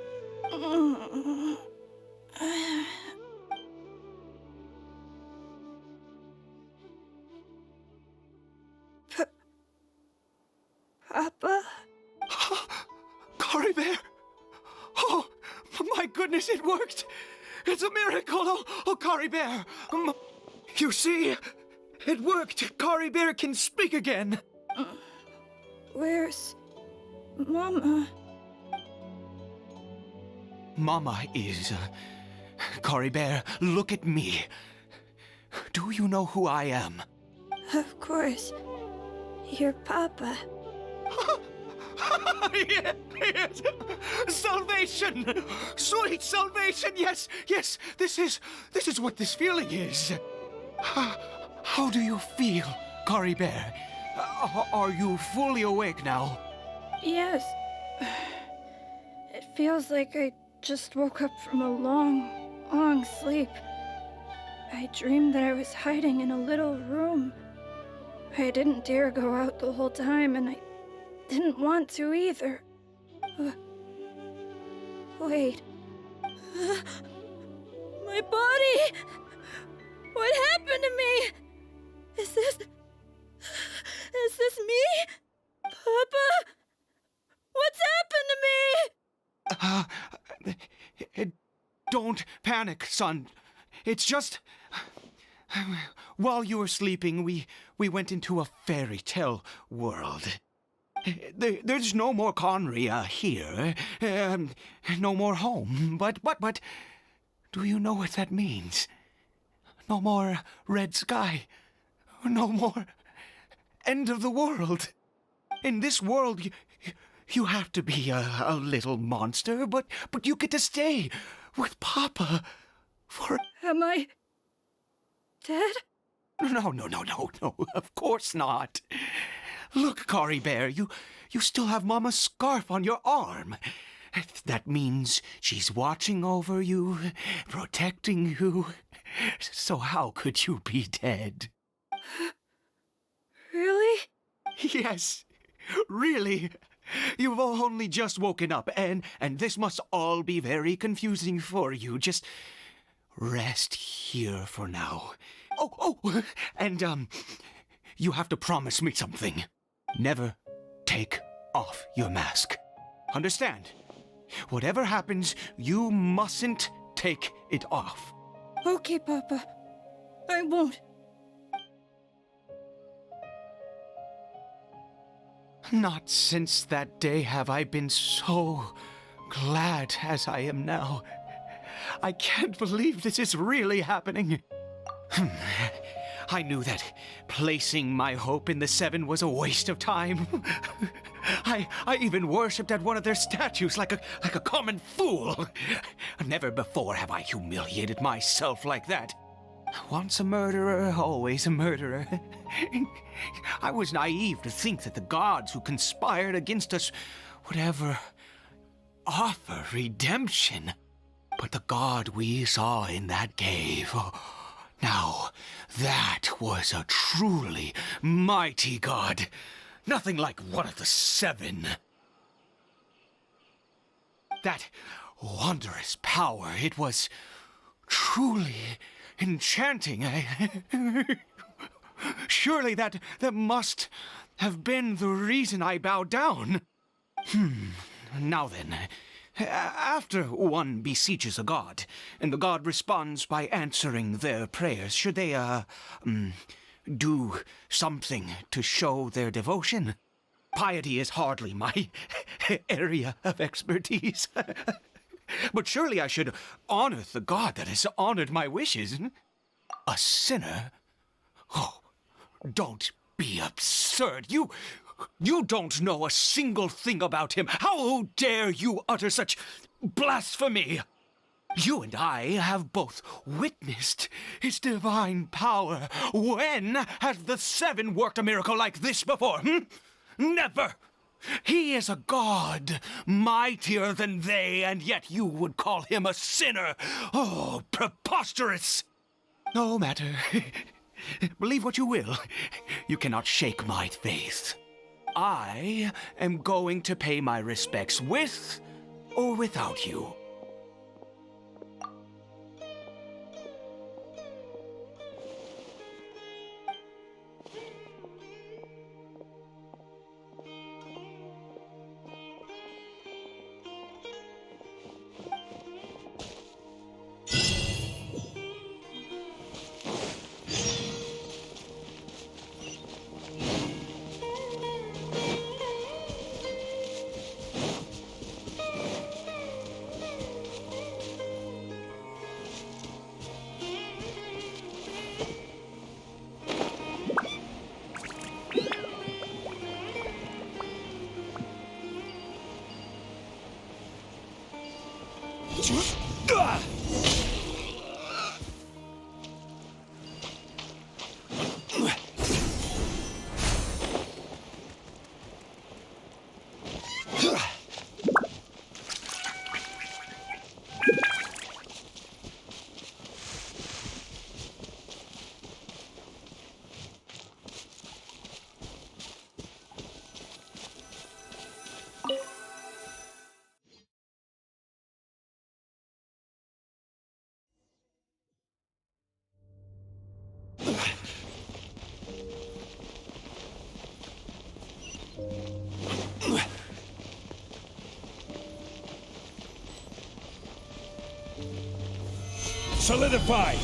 Papa? Cory Bear! Oh, my goodness, it worked! It's a miracle! Oh, Cory Bear! You see? It worked! Cory Bear can speak again! Where's Mama? Mama is... Cory Bear, look at me. Do you know who I am? Of course. Your Papa. Yes! Salvation! Sweet salvation! Yes, yes! This is what this feeling is. How do you feel, Cory Bear? Are you fully awake now? Yes. It feels like I just woke up from a long sleep. I dreamed that I was hiding in a little room. I didn't dare go out the whole time, and I didn't want to either. Wait. My body! What happened to me? Is this me? Papa? What's happened to me? Don't panic, son. It's just... While you were sleeping, we went into a fairy tale world. There's no more Conria here. No more home. But, do you know what that means? No more red sky. No more end of the world. In this world, you have to be a little monster, but you get to stay with Papa for... Am I dead? No, of course not. Look, Cory Bear, you still have Mama's scarf on your arm. That means she's watching over you, protecting you. So how could you be dead? Really? Yes, really. You've only just woken up, and this must all be very confusing for you. Just rest here for now. Oh, and you have to promise me something. Never take off your mask. Understand? Whatever happens, you mustn't take it off. Okay, Papa. I won't. Not since that day have I been so glad as I am now. I can't believe this is really happening. I knew that placing my hope in the Seven was a waste of time. I even worshipped at one of their statues like a common fool. Never before have I humiliated myself like that. Once a murderer, always a murderer. I was naive to think that the gods who conspired against us would ever offer redemption. But the god we saw in that cave... Now, that was a truly mighty god. Nothing like one of the Seven. That wondrous power, it was truly enchanting. Surely that must have been the reason I bowed down. Now then... After one beseeches a god, and the god responds by answering their prayers, should they, do something to show their devotion? piety is hardly my area of expertise. But surely I should honor the god that has honored my wishes. A sinner? Oh, don't be absurd. You don't know a single thing about him. How dare you utter such blasphemy? You and I have both witnessed his divine power. When has the Seven worked a miracle like this before? Never! He is a god, mightier than they, and yet you would call him a sinner. Oh, preposterous! No matter. Believe what you will. You cannot shake my faith. I am going to pay my respects with or without you. Solidify!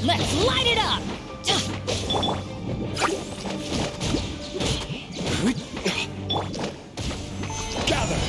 Let's light it up! Gather!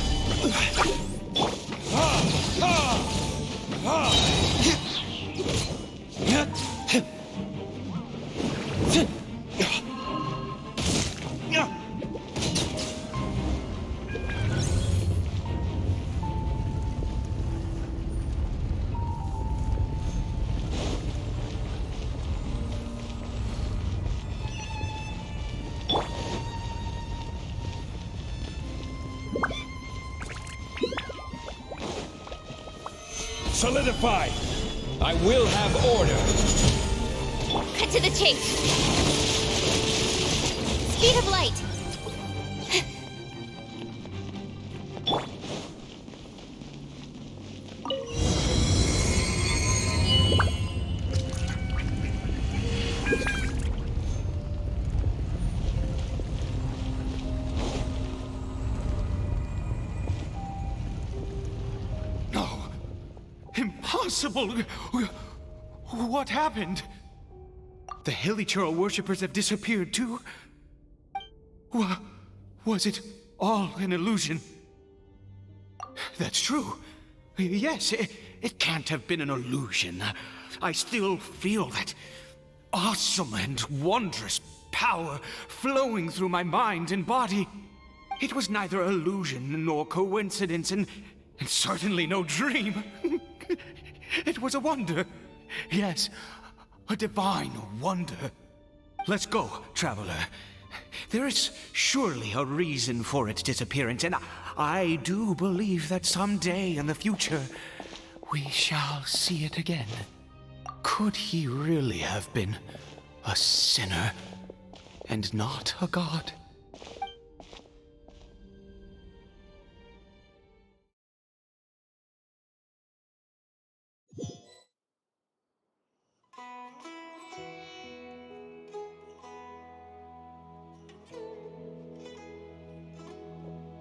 Solidify! I will have order! Cut to the chase! Speed of light! Impossible! What happened? The Hilichurl worshippers have disappeared too? Was it all an illusion? That's true. Yes, it can't have been an illusion. I still feel that awesome and wondrous power flowing through my mind and body. It was neither illusion nor coincidence, and certainly no dream. It was a wonder. Yes, a divine wonder. Let's go, traveler. There is surely a reason for its disappearance, and I do believe that someday in the future, we shall see it again. Could he really have been a sinner and not a god?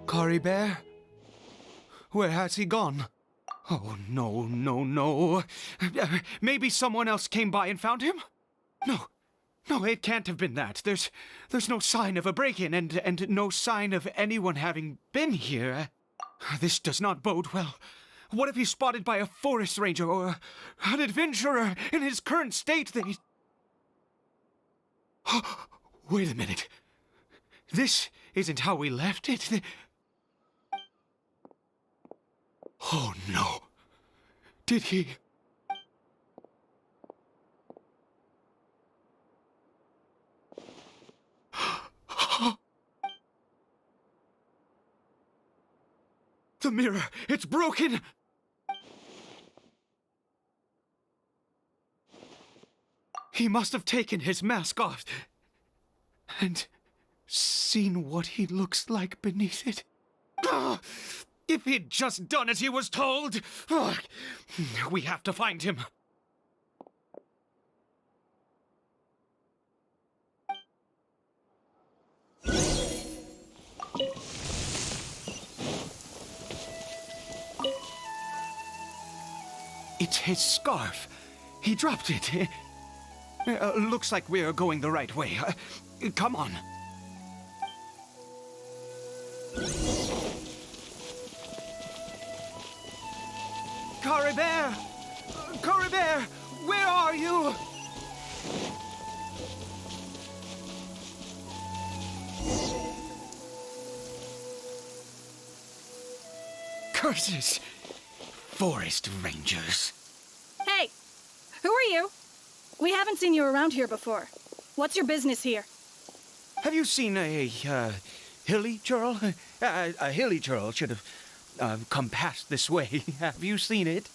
Kari Bear? Where has he gone? Oh, no. Maybe someone else came by and found him? No, No, it can't have been that. There's no sign of a break-in and no sign of anyone having been here. This does not bode well. What if he's spotted by a forest ranger or an adventurer in his current state? Wait a minute. This isn't how we left it. Oh no. Did he... The mirror, it's broken! He must have taken his mask off and seen what he looks like beneath it. Ah! If he'd just done as he was told! Ah! We have to find him. It's his scarf. He dropped it. Looks like we're going the right way. Come on. Caribert! Caribert! Where are you? Curses! Forest rangers. Hey! Who are you? We haven't seen you around here before. What's your business here? Have you seen a hilly churl? A hilly churl should have come past this way. Have you seen it?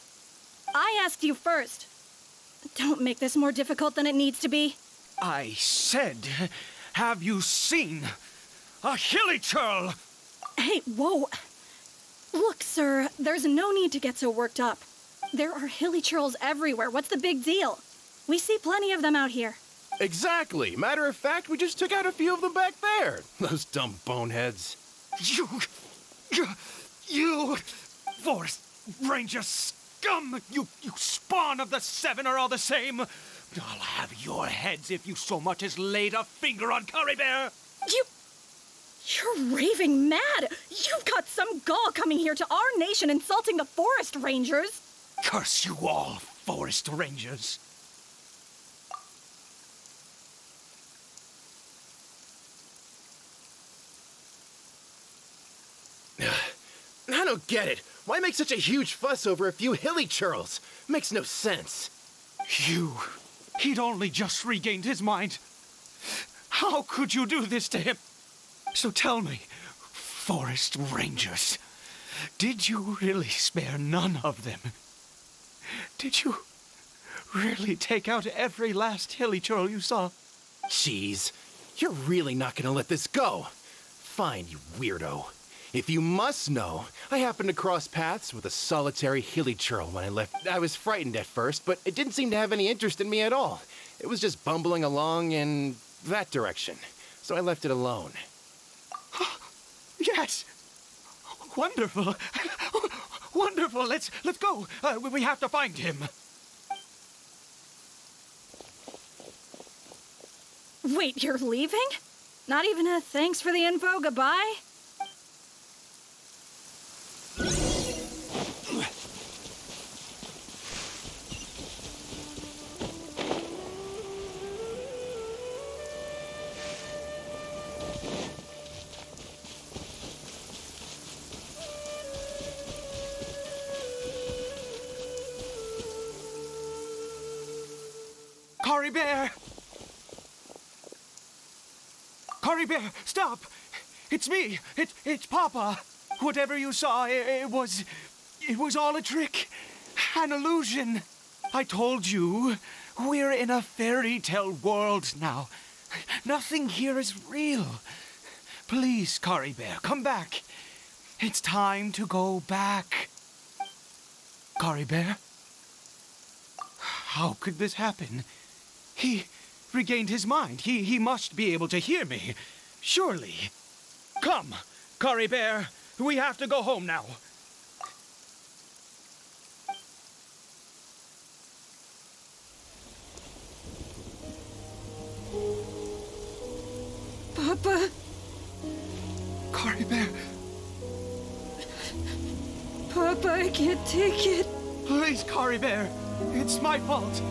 I asked you first. Don't make this more difficult than it needs to be. I said, have you seen a hilly churl? Hey, whoa. Look, sir, there's no need to get so worked up. There are hilly churls everywhere. What's the big deal? We see plenty of them out here. Exactly. Matter of fact, we just took out a few of them back there. Those dumb boneheads. You forest ranger scum! You spawn of the seven are all the same. I'll have your heads if you so much as laid a finger on Caribert. You're raving mad! You've got some gall coming here to our nation insulting the forest rangers! Curse you all, forest rangers! I don't get it. Why make such a huge fuss over a few hilly churls? Makes no sense. He'd only just regained his mind. How could you do this to him? So tell me, forest rangers, did you really spare none of them? Did you really take out every last hilly churl you saw? Jeez, you're really not gonna let this go. Fine, you weirdo. If you must know, I happened to cross paths with a solitary hilly churl when I left. I was frightened at first, but it didn't seem to have any interest in me at all. It was just bumbling along in that direction, so I left it alone. Yes! Wonderful! Wonderful! Let's go! We have to find him! Wait, you're leaving? Not even a thanks for the info, goodbye? Caribert! Caribert, stop! It's me! It's Papa! Whatever you saw, it was all a trick. An illusion. I told you, we're in a fairy tale world now. Nothing here is real. Please, Caribert, come back. It's time to go back. Caribert? How could this happen? He regained his mind. He must be able to hear me. Surely. Come, Caribert. We have to go home now. Papa? Cory Bear, Papa, I can't take it. please, Cory Bear. It's my fault.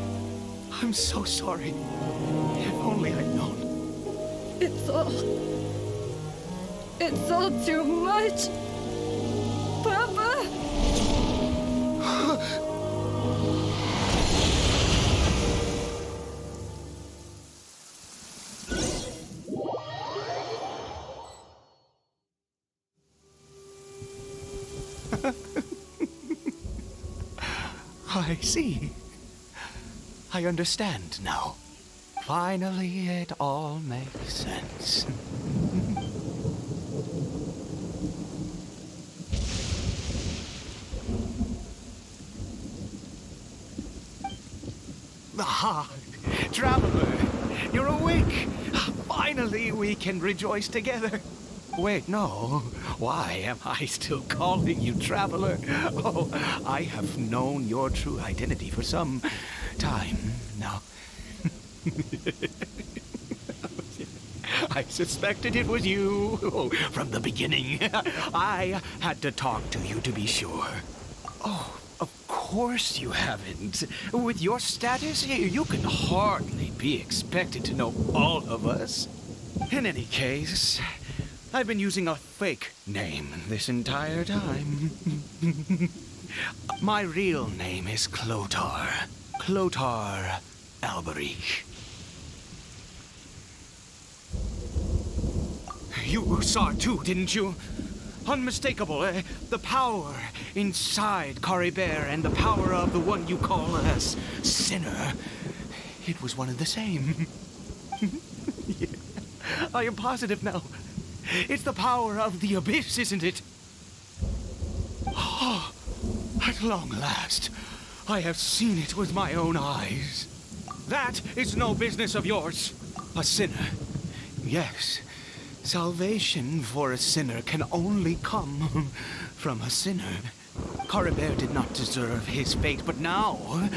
I'm so sorry. If only I'd known. It's all too much. Papa! I see. I understand now. Finally, it all makes sense. Ah, Traveler, you're awake. Finally, we can rejoice together. Wait, no. Why am I still calling you Traveler? Oh, I have known your true identity for some time now. I suspected it was you from the beginning. I had to talk to you to be sure. Oh, of course you haven't. With your status, you can hardly be expected to know all of us. In any case, I've been using a fake name this entire time. My real name is Clotar. Clotar Alberich. You saw it too, didn't you? Unmistakable, eh? The power inside Cory Bear and the power of the one you call as Sinner. It was one and the same. Yeah. I am positive now. It's the power of the abyss, isn't it? Oh, at long last, I have seen it with my own eyes. That is no business of yours. A sinner. Yes. Salvation for a sinner can only come from a sinner. Cory Bear did not deserve his fate, but now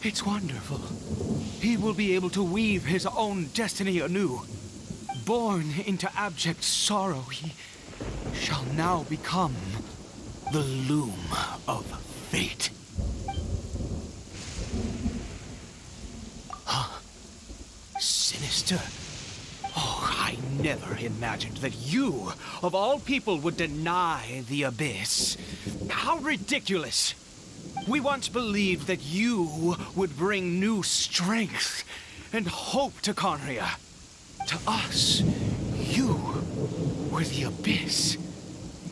it's wonderful. He will be able to weave his own destiny anew. Born into abject sorrow, he shall now become the loom of fate. Huh? Sinister? Oh, I never imagined that you, of all people, would deny the abyss. How ridiculous! We once believed that you would bring new strength and hope to Conria. To us, you were the abyss.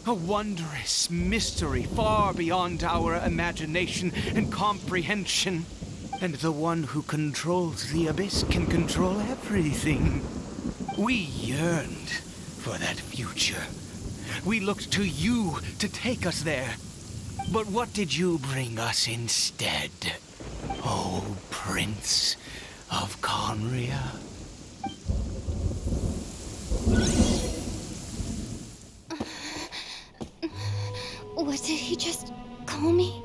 A wondrous mystery far beyond our imagination and comprehension. And the one who controls the abyss can control everything. We yearned for that future. We looked to you to take us there. But what did you bring us instead? Oh, Prince of Conria. What did he just call me?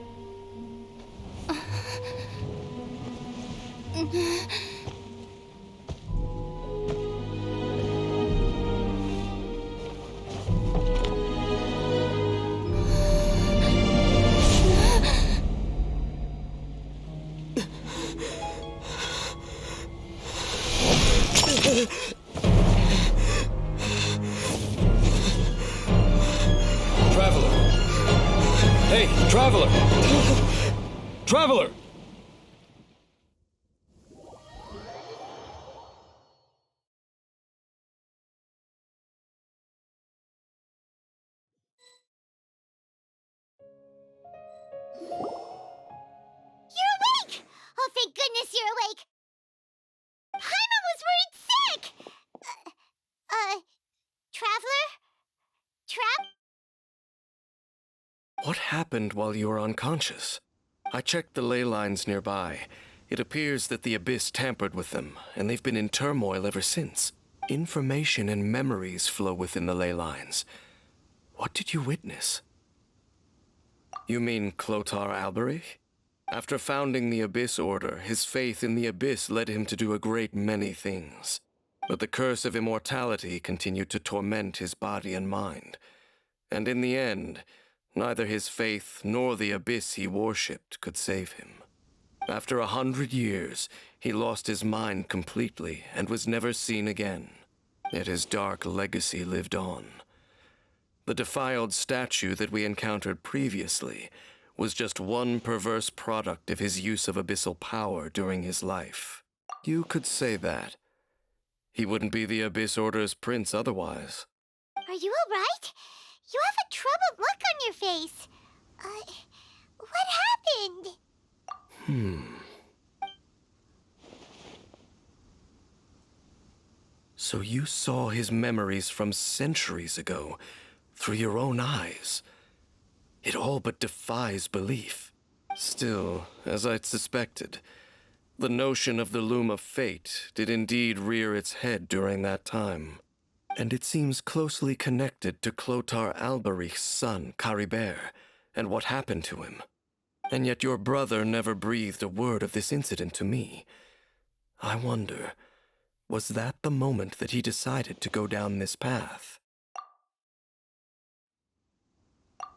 Traveler! Hey, Traveler! Traveler! You're awake! Oh, thank goodness you're awake! Paimon was worried sick! Traveler? Trap? What happened while you were unconscious? I checked the ley lines nearby. It appears that the abyss tampered with them, and they've been in turmoil ever since. Information and memories flow within the ley lines. What did you witness? You mean Clotar Alberich? After founding the Abyss Order, his faith in the Abyss led him to do a great many things. But the curse of immortality continued to torment his body and mind. And in the end, neither his faith nor the abyss he worshipped could save him. After 100 years, he lost his mind completely and was never seen again. Yet his dark legacy lived on. The defiled statue that we encountered previously was just one perverse product of his use of abyssal power during his life. You could say that. He wouldn't be the Abyss Order's prince otherwise. Are you all right? You have a troubled look on your face. What happened? So you saw his memories from centuries ago through your own eyes. It all but defies belief. Still, as I'd suspected, the notion of the loom of fate did indeed rear its head during that time. And it seems closely connected to Clothar Alberich's son, Caribert, and what happened to him. And yet your brother never breathed a word of this incident to me. I wonder, was that the moment that he decided to go down this path?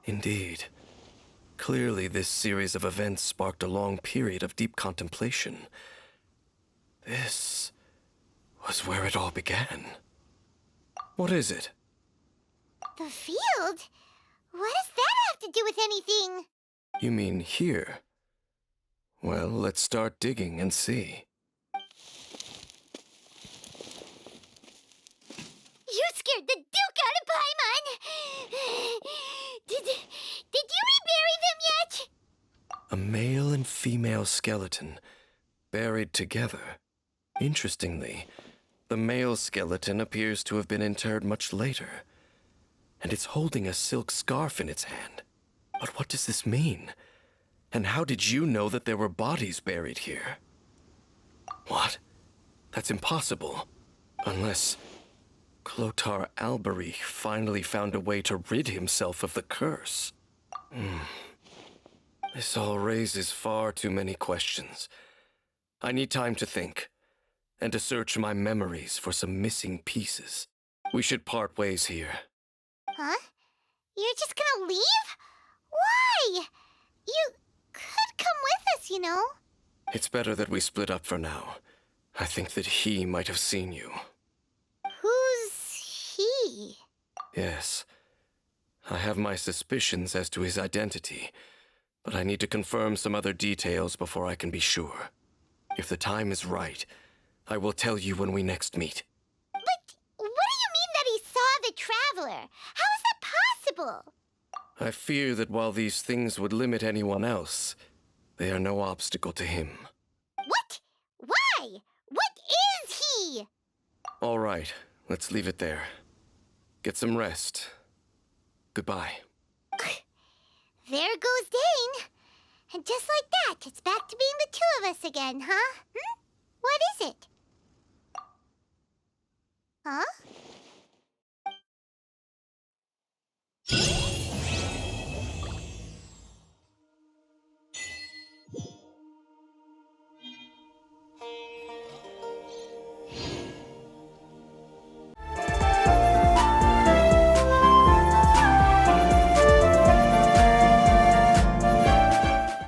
Indeed. Clearly, this series of events sparked a long period of deep contemplation. This was where it all began. What is it? The field? What does that have to do with anything? You mean here? Well, let's start digging and see. You scared the Duke out of Paimon! Did you rebury them yet? A male and female skeleton, buried together. Interestingly, the male skeleton appears to have been interred much later, and it's holding a silk scarf in its hand. But what does this mean? And how did you know that there were bodies buried here? What? That's impossible. Unless Clothar Alberich finally found a way to rid himself of the curse. This all raises far too many questions. I need time to think, and to search my memories for some missing pieces. We should part ways here. Huh? You're just gonna leave? Why? You could come with us, you know. It's better that we split up for now. I think that he might have seen you. Who's he? Yes. I have my suspicions as to his identity, but I need to confirm some other details before I can be sure. If the time is right, I will tell you when we next meet. But what do you mean that he saw the Traveler? How is that possible? I fear that while these things would limit anyone else, they are no obstacle to him. What? Why? What is he? All right, let's leave it there. Get some rest. Goodbye. There goes Dane. And just like that, it's back to being the two of us again, huh? What is it?